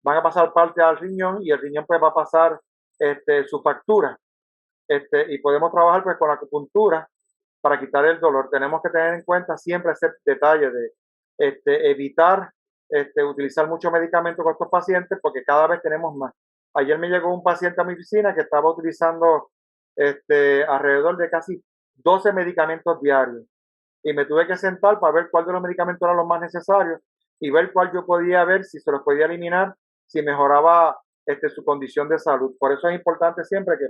van a pasar parte al riñón y el riñón pues va a pasar su factura. Y podemos trabajar pues con la acupuntura para quitar el dolor. Tenemos que tener en cuenta siempre ese detalle de evitar utilizar muchos medicamentos con estos pacientes porque cada vez tenemos más. Ayer me llegó un paciente a mi oficina que estaba utilizando alrededor de casi 12 medicamentos diarios y me tuve que sentar para ver cuál de los medicamentos eran los más necesarios y ver cuál yo podía ver si se los podía eliminar, si mejoraba su condición de salud. Por eso es importante siempre que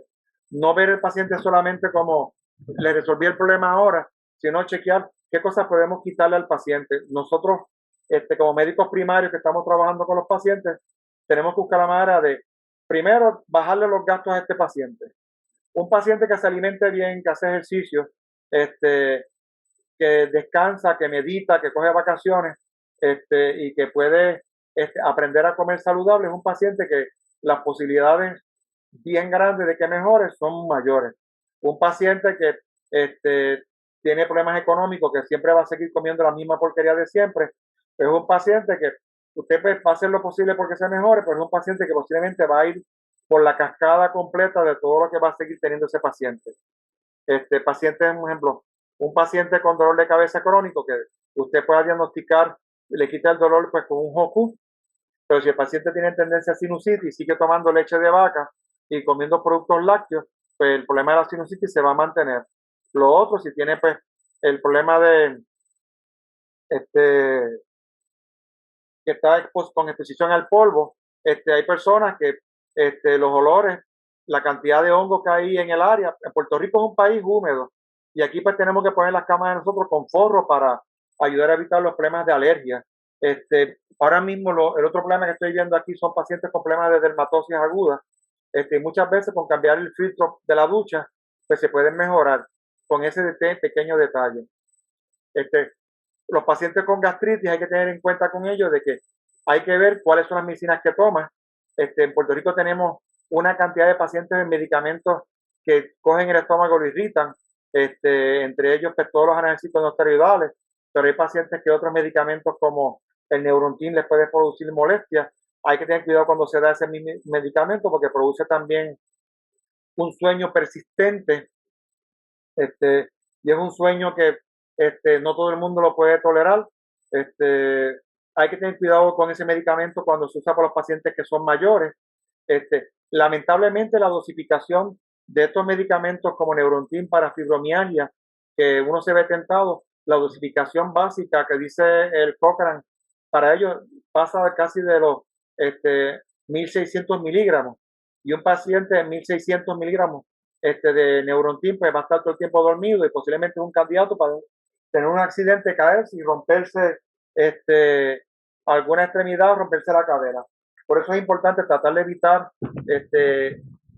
no ver el paciente solamente como le resolví el problema ahora, sino chequear qué cosas podemos quitarle al paciente. Nosotros, como médicos primarios que estamos trabajando con los pacientes, tenemos que buscar la manera de, primero, bajarle los gastos a este paciente. Un paciente que se alimente bien, que hace ejercicio, que descansa, que medita, que coge vacaciones, y que puede aprender a comer saludable, es un paciente que las posibilidades bien grandes de que mejore son mayores. Un paciente que tiene problemas económicos, que siempre va a seguir comiendo la misma porquería de siempre, es un paciente que usted va a hacer lo posible porque se mejore, pero es un paciente que posiblemente va a ir por la cascada completa de todo lo que va a seguir teniendo ese paciente. Paciente, por ejemplo, un paciente con dolor de cabeza crónico que usted pueda diagnosticar, le quita el dolor pues con un Hoku, pero si el paciente tiene tendencia a sinusitis y sigue tomando leche de vaca y comiendo productos lácteos, pues el problema de la sinusitis se va a mantener. Lo otro, si tiene pues el problema de que está expuesto con exposición al polvo, hay personas que los olores, la cantidad de hongo que hay en el área, en Puerto Rico es un país húmedo y aquí pues tenemos que poner las camas de nosotros con forro para ayudar a evitar los problemas de alergia. Ahora mismo el otro problema que estoy viendo aquí son pacientes con problemas de dermatosis aguda. Muchas veces con cambiar el filtro de la ducha, pues se pueden mejorar con ese pequeño detalle. Los pacientes con gastritis hay que tener en cuenta con ellos de que hay que ver cuáles son las medicinas que toman. En Puerto Rico tenemos una cantidad de pacientes de medicamentos que cogen el estómago y lo irritan, entre ellos pues, todos los analgésicos no esteroidales, pero hay pacientes que otros medicamentos como el Neurontin les puede producir molestias. Hay que tener cuidado cuando se da ese medicamento porque produce también un sueño persistente, y es un sueño que no todo el mundo lo puede tolerar. Hay que tener cuidado con ese medicamento cuando se usa por los pacientes que son mayores. Lamentablemente la dosificación de estos medicamentos como Neurontin para fibromialgia, que uno se ve tentado, la dosificación básica que dice el Cochrane, para ellos pasa casi de los 1.600 miligramos, y un paciente de 1.600 miligramos de Neurontin pues va a estar todo el tiempo dormido y posiblemente es un candidato para tener un accidente, caerse y romperse alguna extremidad o romperse la cadera. Por eso es importante tratar de evitar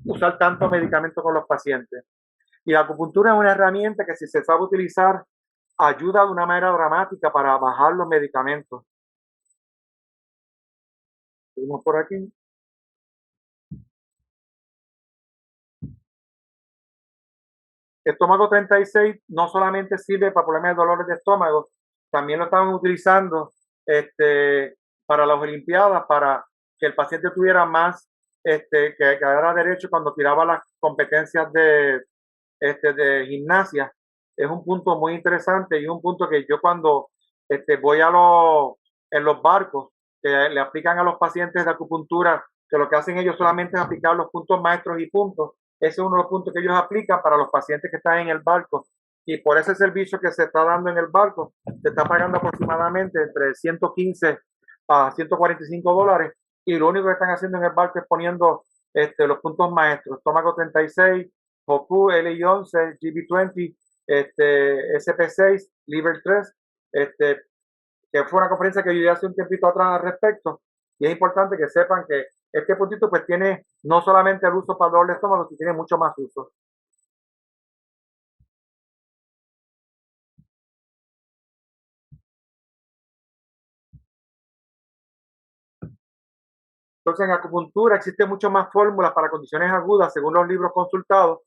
usar tanto medicamento con los pacientes. Y la acupuntura es una herramienta que, si se sabe utilizar, ayuda de una manera dramática para bajar los medicamentos. Seguimos por aquí. Estómago 36 no solamente sirve para problemas de dolores de estómago, también lo estaban utilizando para las Olimpiadas, para que el paciente tuviera más, que era derecho cuando tiraba las competencias de gimnasia. Es un punto muy interesante y un punto que yo cuando voy en los barcos que le aplican a los pacientes de acupuntura, que lo que hacen ellos solamente es aplicar los puntos maestros y puntos. Ese es uno de los puntos que ellos aplican para los pacientes que están en el barco. Y por ese servicio que se está dando en el barco, se está pagando aproximadamente entre 115 a 145 dólares. Y lo único que están haciendo en el barco es poniendo los puntos maestros: estómago 36, Hopu, LI11, GB20, SP6, Liver 3, que fue una conferencia que yo ya hace un tiempito atrás al respecto. Y es importante que sepan que este puntito pues tiene no solamente el uso para el dolor de estómago, sino tiene mucho más uso. Entonces, en acupuntura existen muchas más fórmulas para condiciones agudas según los libros consultados.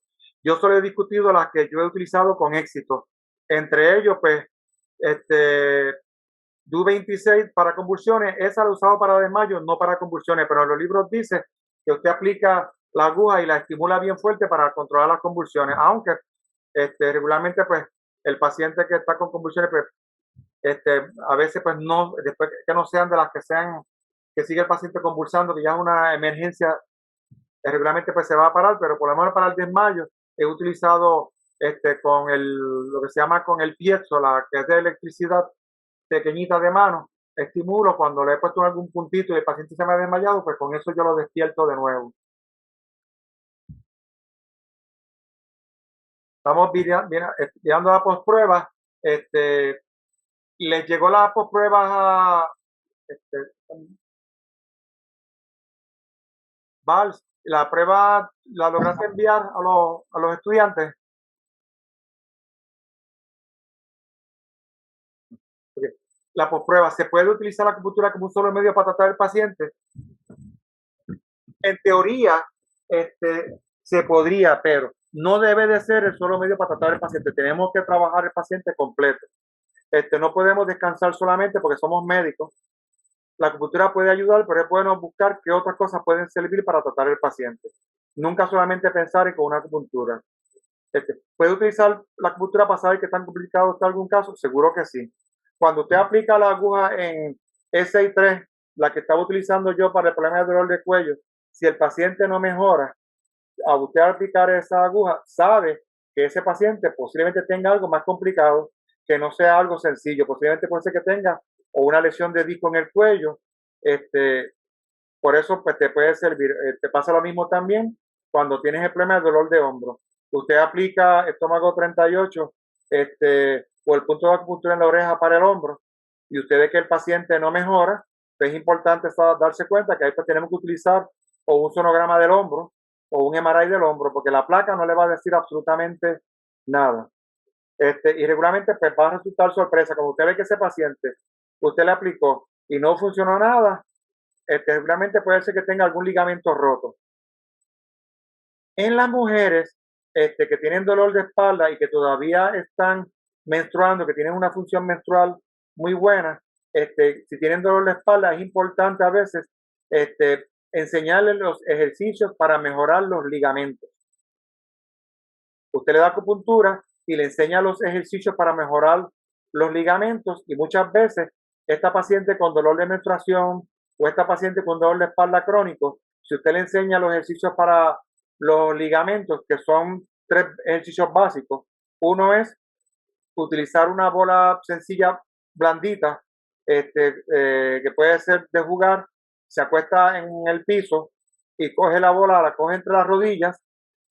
Yo solo he discutido las que yo he utilizado con éxito. Entre ellos, pues, DU26 para convulsiones, esa la he usado para desmayos, no para convulsiones, pero en los libros dice que usted aplica la aguja y la estimula bien fuerte para controlar las convulsiones, aunque regularmente pues el paciente que está con convulsiones pues a veces pues no, después que no sean de las que sean, que sigue el paciente convulsando, que ya es una emergencia, regularmente pues se va a parar, pero por lo menos para el desmayo he utilizado con lo que se llama con el piezo, la que es de electricidad pequeñita de mano, estimulo cuando le he puesto en algún puntito y el paciente se me ha desmayado, pues con eso yo lo despierto de nuevo. Estamos viendo la postprueba. Les llegó la postprueba a Vals. La prueba la lograste enviar a los estudiantes. La postprueba, ¿se puede utilizar la acupuntura como un solo medio para tratar al paciente? En teoría, se podría, pero no debe de ser el solo medio para tratar al paciente. Tenemos que trabajar el paciente completo. No podemos descansar solamente porque somos médicos. La acupuntura puede ayudar, pero es bueno buscar qué otras cosas pueden servir para tratar al paciente. Nunca solamente pensar en con una acupuntura. ¿Puede utilizar la acupuntura para saber qué tan complicado está algún caso? Seguro que sí. Cuando usted aplica la aguja en SI3, la que estaba utilizando yo para el problema de dolor de cuello, si el paciente no mejora, a usted aplicar esa aguja, sabe que ese paciente posiblemente tenga algo más complicado, que no sea algo sencillo. Posiblemente puede ser que tenga o una lesión de disco en el cuello. Por eso pues te puede servir. Te pasa lo mismo también cuando tienes el problema de dolor de hombro. Usted aplica estómago 38 o el punto de acupuntura en la oreja para el hombro y usted ve que el paciente no mejora, pues es importante darse cuenta que ahí pues tenemos que utilizar o un sonograma del hombro o un MRI del hombro, porque la placa no le va a decir absolutamente nada. Y regularmente pues va a resultar sorpresa. Como usted ve que ese paciente usted le aplicó y no funcionó nada, regularmente puede ser que tenga algún ligamento roto. En las mujeres que tienen dolor de espalda y que todavía están menstruando, que tienen una función menstrual muy buena, si tienen dolor de espalda es importante a veces enseñarles los ejercicios para mejorar los ligamentos. Usted le da acupuntura y le enseña los ejercicios para mejorar los ligamentos, y muchas veces esta paciente con dolor de menstruación o esta paciente con dolor de espalda crónico, si usted le enseña los ejercicios para los ligamentos, que son 3 ejercicios básicos. Uno es utilizar una bola sencilla, blandita, que puede ser de jugar, se acuesta en el piso y coge la bola, la coge entre las rodillas,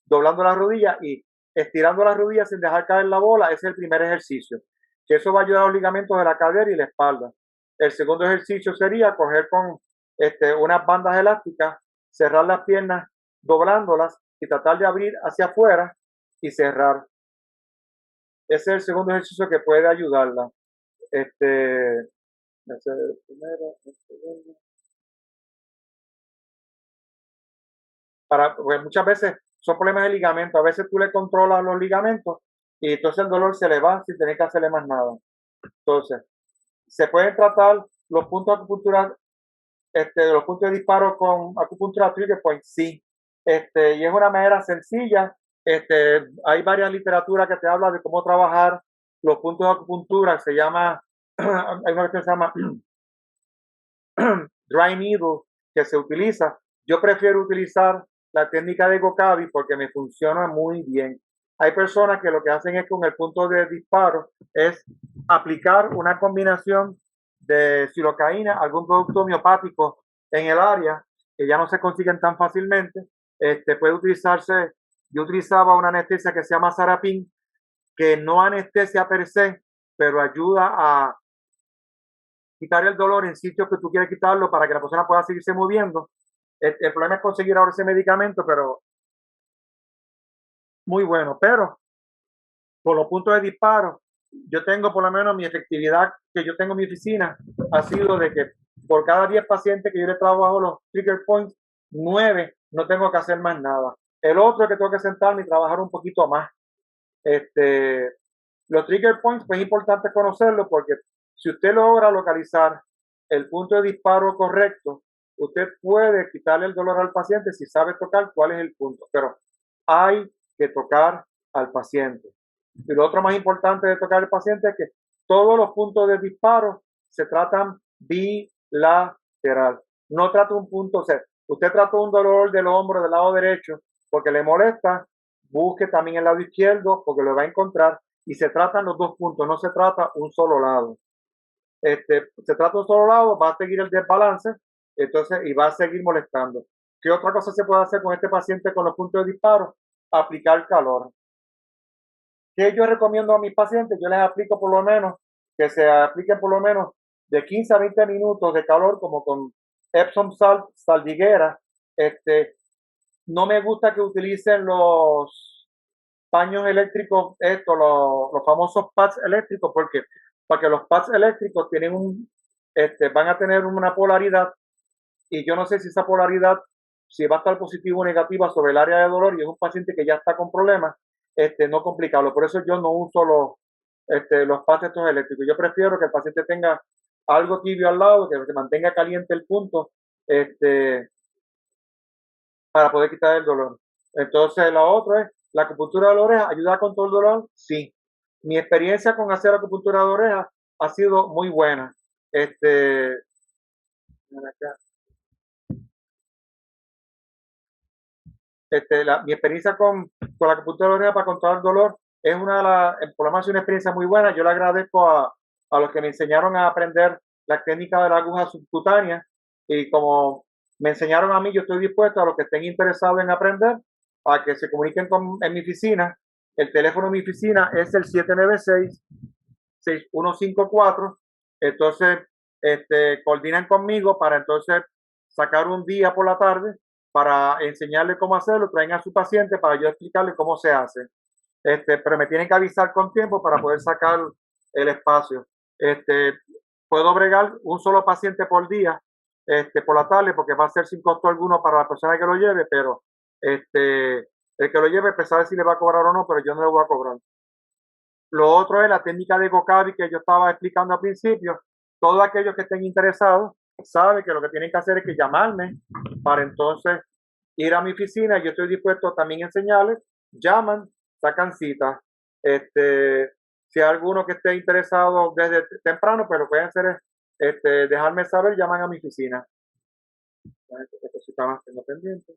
doblando las rodillas y estirando las rodillas sin dejar caer la bola. Ese es el primer ejercicio, que eso va a ayudar a los ligamentos de la cadera y la espalda. El segundo ejercicio sería coger con unas bandas elásticas, cerrar las piernas doblándolas y tratar de abrir hacia afuera y cerrar. Ese es el segundo ejercicio que puede ayudarla. Ese es el primero, el segundo. Pues muchas veces son problemas de ligamento. A veces tú le controlas los ligamentos y entonces el dolor se le va sin tener que hacerle más nada. Entonces, se pueden tratar los puntos de acupuntura, los puntos de disparo con acupuntura trigger point, sí. Y es una manera sencilla. Hay varias literaturas que te habla de cómo trabajar los puntos de acupuntura. Se llama, hay una que se llama dry needle, que se utiliza. Yo prefiero utilizar la técnica de Gokavi porque me funciona muy bien. Hay personas que lo que hacen es con el punto de disparo es aplicar una combinación de silocaína, algún producto homeopático en el área que ya no se consiguen tan fácilmente. Puede utilizarse, yo utilizaba una anestesia que se llama Sarapin, que no anestesia per se, pero ayuda a quitar el dolor en sitios que tú quieres quitarlo para que la persona pueda seguirse moviendo. El problema es conseguir ahora ese medicamento, pero muy bueno. Pero por los puntos de disparo, yo tengo por lo menos mi efectividad que yo tengo en mi oficina ha sido de que por cada 10 pacientes que yo le trabajo los trigger points, 9 no tengo que hacer más nada. El otro es que tengo que sentarme y trabajar un poquito más. Los trigger points, pues es importante conocerlo porque si usted logra localizar el punto de disparo correcto, usted puede quitarle el dolor al paciente si sabe tocar cuál es el punto, pero hay que tocar al paciente. Y lo otro más importante de tocar al paciente es que todos los puntos de disparo se tratan bilateral. No trata un punto, o sea, usted trata un dolor del hombro del lado derecho porque le molesta, busque también el lado izquierdo porque lo va a encontrar y se tratan los dos puntos, no se trata un solo lado. Se trata un solo lado, va a seguir el desbalance, entonces, y va a seguir molestando. ¿Qué otra cosa se puede hacer con este paciente con los puntos de disparo? Aplicar calor. ¿Qué yo recomiendo a mis pacientes? Yo les aplico por lo menos, que se apliquen por lo menos de 15 a 20 minutos de calor, como con Epsom salt, saldiguera. No me gusta que utilicen los paños eléctricos, los famosos pads eléctricos, porque los pads eléctricos tienen van a tener una polaridad y yo no sé si esa polaridad, si va a estar positiva o negativa sobre el área de dolor y es un paciente que ya está con problemas, no complicarlo. Por eso yo no uso los pads estos eléctricos. Yo prefiero que el paciente tenga algo tibio al lado, que se mantenga caliente el punto, para poder quitar el dolor. Entonces, la otra es, ¿la acupuntura de la oreja ayuda con todo el dolor? Sí. Mi experiencia con hacer acupuntura de oreja ha sido muy buena. Mi experiencia con la acupuntura de la oreja para controlar el dolor es por lo menos una experiencia muy buena. Yo le agradezco a los que me enseñaron a aprender la técnica de la aguja subcutánea y como me enseñaron a mí, yo estoy dispuesto a los que estén interesados en aprender a que se comuniquen en mi oficina. El teléfono de mi oficina es el 796-6154. Entonces, coordinan conmigo para entonces sacar un día por la tarde para enseñarle cómo hacerlo, traen a su paciente para yo explicarle cómo se hace. Pero me tienen que avisar con tiempo para poder sacar el espacio. Puedo bregar un solo paciente por día, por la tarde, porque va a ser sin costo alguno para la persona que lo lleve, pero el que lo lleve, pues sabe si le va a cobrar o no, pero yo no le voy a cobrar. Lo otro es la técnica de Gokavi que yo estaba explicando al principio. Todos aquellos que estén interesados saben que lo que tienen que hacer es que llamarme para entonces ir a mi oficina. Yo estoy dispuesto también a enseñarles. Llaman, sacan cita. Si hay alguno que esté interesado desde temprano, pero pueden hacer dejarme saber, llaman a mi oficina. Tengo pendiente.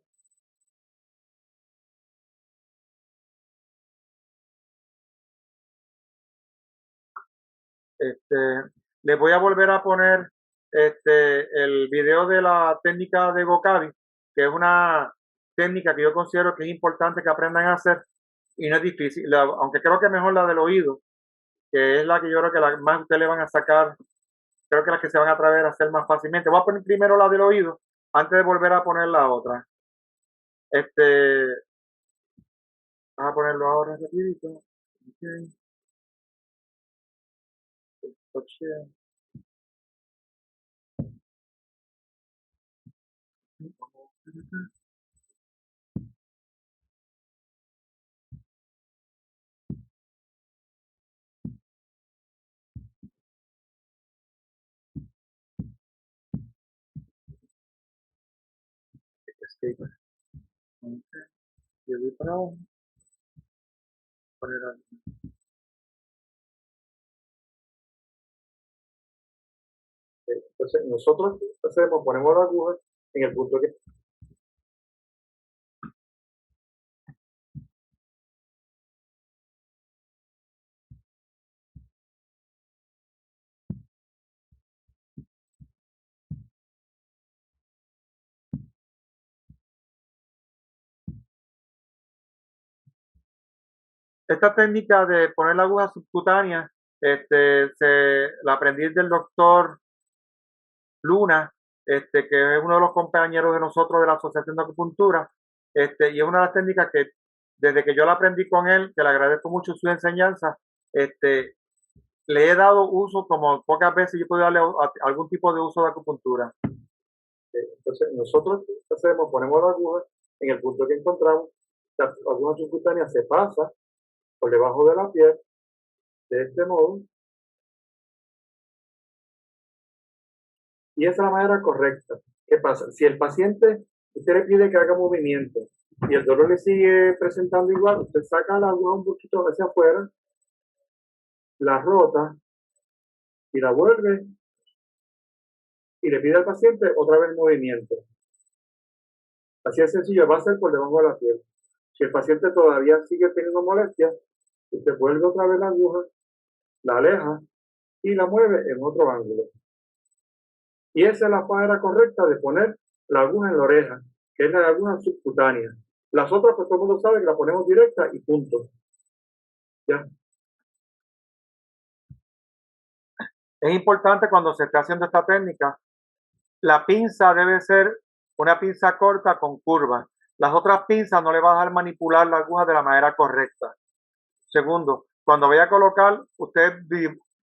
Este, les voy a volver a poner el video de la técnica de Gokabi, que es una técnica que yo considero que es importante que aprendan a hacer y no es difícil, aunque creo que es mejor la del oído, que es la que yo creo que la más ustedes le van a sacar, creo que las que se van a atrever a hacer más fácilmente. Voy a poner primero la del oído antes de volver a poner la otra. Vamos a ponerlo ahora rapidito. Okay. Escape. Okay. Yo voy para abajo. Poner ahí. Entonces nosotros hacemos, ponemos la aguja en el punto que esta técnica de poner la aguja subcutánea, la aprendí del doctor Luna, que es uno de los compañeros de nosotros de la Asociación de Acupuntura, y es una de las técnicas que desde que yo la aprendí con él, que le agradezco mucho su enseñanza, le he dado uso como pocas veces yo he podido darle algún tipo de uso de acupuntura. Entonces nosotros hacemos, ponemos la aguja en el punto que encontramos, la aguja subcutánea se pasa por debajo de la piel de este modo. Y esa es la manera correcta. ¿Qué pasa? Si el paciente, usted le pide que haga movimiento y el dolor le sigue presentando igual, usted saca la aguja un poquito hacia afuera, la rota y la vuelve y le pide al paciente otra vez el movimiento. Así de sencillo, va a ser por debajo de la piel. Si el paciente todavía sigue teniendo molestias, usted vuelve otra vez la aguja, la aleja y la mueve en otro ángulo. Y esa es la manera correcta de poner la aguja en la oreja, que es la aguja subcutánea. Las otras, pues todo el mundo sabe que la ponemos directa y punto. ¿Ya? Es importante cuando se esté haciendo esta técnica, la pinza debe ser una pinza corta con curva. Las otras pinzas no le va a dejar manipular la aguja de la manera correcta. Segundo, cuando vaya a colocar, usted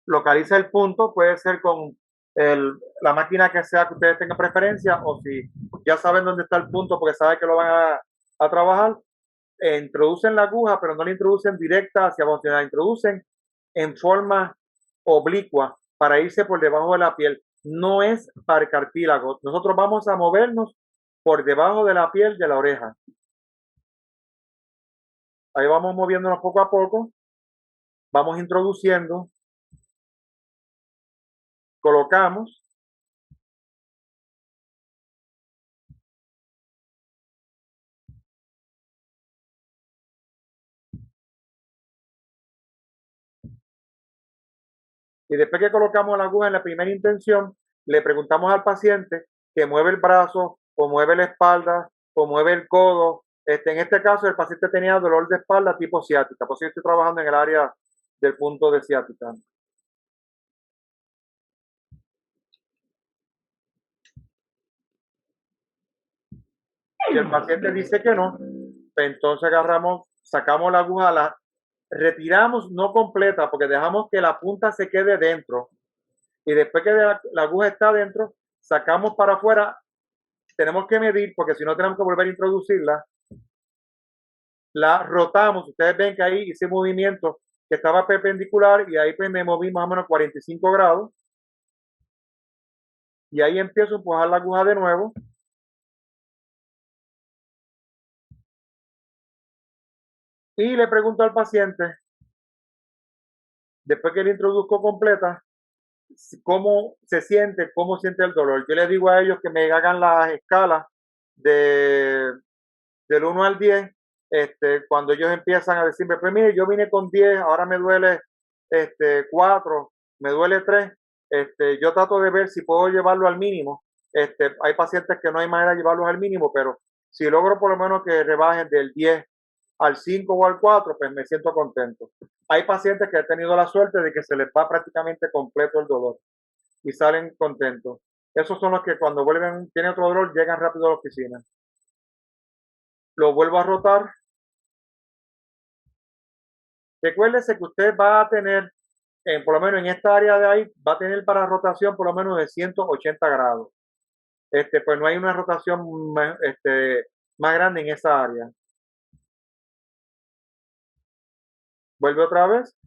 localiza el punto, puede ser con la máquina que sea que ustedes tengan preferencia, o si ya saben dónde está el punto porque saben que lo van a trabajar, introducen la aguja, pero no la introducen directa hacia abajo, sino la introducen en forma oblicua para irse por debajo de la piel. No es para el cartílago. Nosotros vamos a movernos por debajo de la piel de la oreja. Ahí vamos moviéndonos poco a poco. Vamos introduciendo. Colocamos. Y después que colocamos la aguja en la primera intención, le preguntamos al paciente que mueve el brazo o mueve la espalda o mueve el codo. En este caso, el paciente tenía dolor de espalda tipo ciática, por eso yo estoy trabajando en el área del punto de ciática. Si el paciente dice que no, entonces agarramos, sacamos la aguja, la retiramos no completa porque dejamos que la punta se quede dentro. Y después que la aguja está dentro, sacamos para afuera. Tenemos que medir porque si no tenemos que volver a introducirla. La rotamos. Ustedes ven que ahí hice movimiento que estaba perpendicular y ahí pues me moví más o menos 45 grados. Y ahí empiezo a empujar la aguja de nuevo. Y le pregunto al paciente, después que le introduzco completa, cómo se siente, cómo siente el dolor. Yo les digo a ellos que me hagan las escalas del 1 al 10, cuando ellos empiezan a decirme, pues mire, yo vine con 10, ahora me duele 4, me duele 3, yo trato de ver si puedo llevarlo al mínimo. Hay pacientes que no hay manera de llevarlos al mínimo, pero si logro por lo menos que rebajen del 10 al 5 o al 4, pues me siento contento. Hay pacientes que he tenido la suerte de que se les va prácticamente completo el dolor y salen contentos. Esos son los que cuando vuelven, tienen otro dolor, llegan rápido a la oficina. Lo vuelvo a rotar. Recuérdese que usted va a tener, por lo menos en esta área de ahí, va a tener para rotación por lo menos de 180 grados. Pues no hay una rotación más grande en esa área. Vuelve otra vez.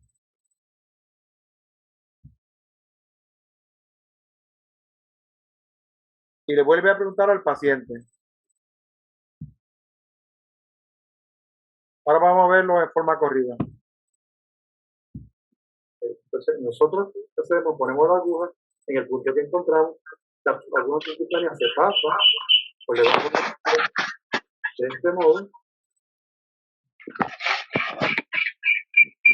Y le vuelve a preguntar al paciente. Ahora vamos a verlo en forma corrida. Entonces nosotros hacemos, ponemos la aguja en el punto que encontramos, la aguja subcutánea se pasa por debajo de este modo,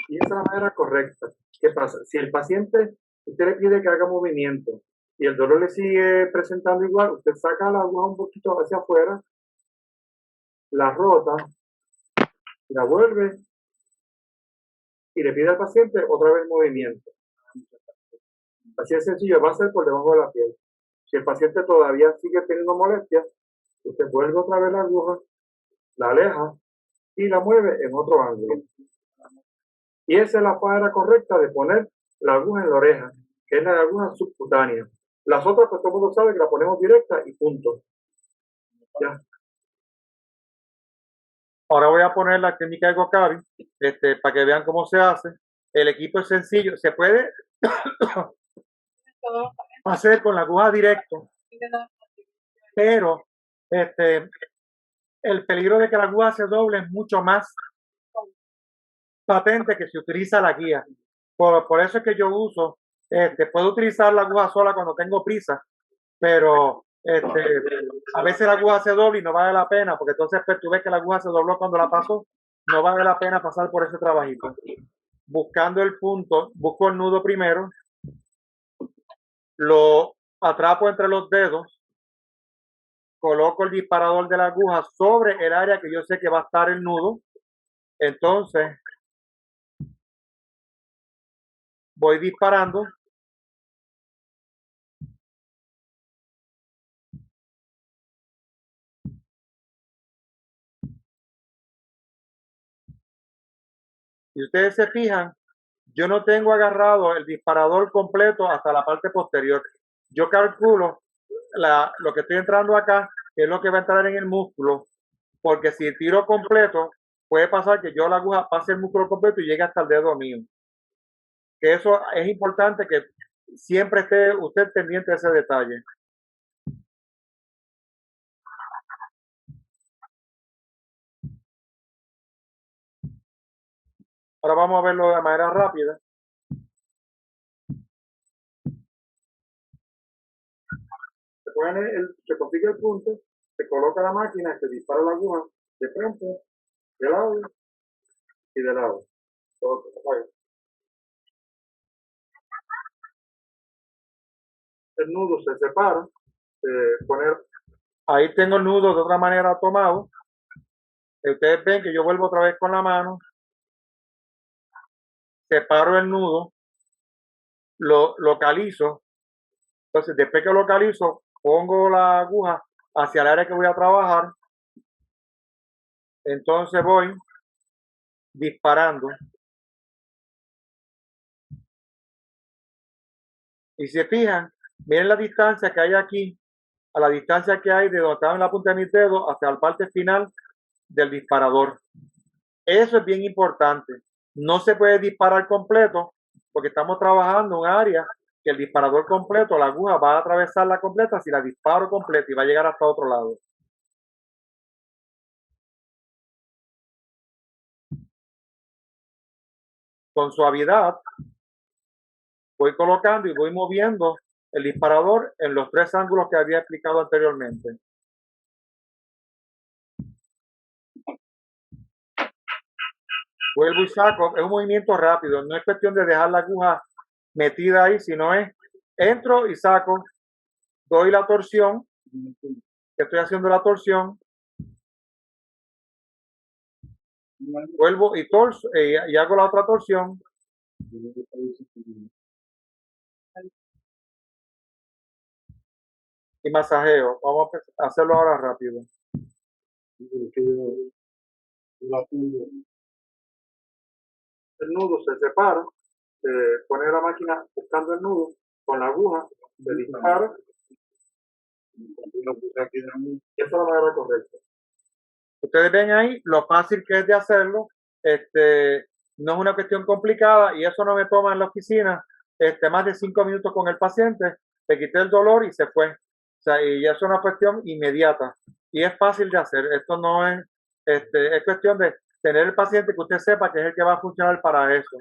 y esa es la manera correcta. ¿Qué pasa? Si el paciente, usted le pide que haga movimiento y el dolor le sigue presentando igual, usted saca la aguja un poquito hacia afuera, la rota, la vuelve y le pide al paciente otra vez movimiento. Así de sencillo, va a ser por debajo de la piel. Si el paciente todavía sigue teniendo molestias, usted vuelve otra vez la aguja, la aleja y la mueve en otro ángulo. Y esa es la manera correcta de poner la aguja en la oreja, que es la aguja subcutánea. Las otras, pues todo el mundo sabe que la ponemos directa y punto. Ya. Ahora voy a poner la técnica de Gocavi, para que vean cómo se hace. El equipo es sencillo, se puede hacer con la aguja directo, pero el peligro de que la aguja se doble es mucho más patente que si utiliza la guía. Por eso es que yo uso, puedo utilizar la aguja sola cuando tengo prisa, pero a veces la aguja se dobla y no vale la pena, porque entonces pues, tú ves que la aguja se dobló cuando la pasó, no vale la pena pasar por ese trabajito. Buscando el punto, busco el nudo primero, lo atrapo entre los dedos, coloco el disparador de la aguja sobre el área que yo sé que va a estar el nudo, entonces voy disparando. Si ustedes se fijan, yo no tengo agarrado el disparador completo hasta la parte posterior. Yo calculo lo que estoy entrando acá, que es lo que va a entrar en el músculo, porque si tiro completo, puede pasar que yo la aguja pase el músculo completo y llegue hasta el dedo mío. Que eso es importante que siempre esté usted pendiente de ese detalle. Ahora vamos a verlo de manera rápida. Se consigue el punto, se coloca la máquina, se dispara la aguja de frente, de lado y de lado. El nudo se separa, ahí tengo el nudo de otra manera tomado. Ustedes ven que yo vuelvo otra vez con la mano, separo el nudo, lo localizo. Entonces, después que localizo, pongo la aguja hacia el área que voy a trabajar. Entonces voy disparando. Y si se fijan, miren la distancia que hay aquí, a la distancia que hay de donde estaba en la punta de mi dedo hasta la parte final del disparador. Eso es bien importante. No se puede disparar completo porque estamos trabajando en un área que el disparador completo, la aguja va a atravesar la completa si la disparo completa y va a llegar hasta otro lado. Con suavidad voy colocando y voy moviendo el disparador en los 3 ángulos que había explicado anteriormente. Vuelvo y saco, es un movimiento rápido, no es cuestión de dejar la aguja metida ahí, sino es entro y saco, doy la torsión, que estoy haciendo la torsión, vuelvo y torso y hago la otra torsión. Y masajeo. Vamos a hacerlo ahora rápido. El nudo se separa, se pone la máquina buscando el nudo con la aguja, se dispara. Y esa es la manera correcta. Ustedes ven ahí lo fácil que es de hacerlo. No es una cuestión complicada y eso no me toma en la oficina más de 5 minutos con el paciente. Le quité el dolor y se fue. O sea, y eso es una cuestión inmediata y es fácil de hacer. Esto no es, es cuestión de tener el paciente que usted sepa que es el que va a funcionar para eso.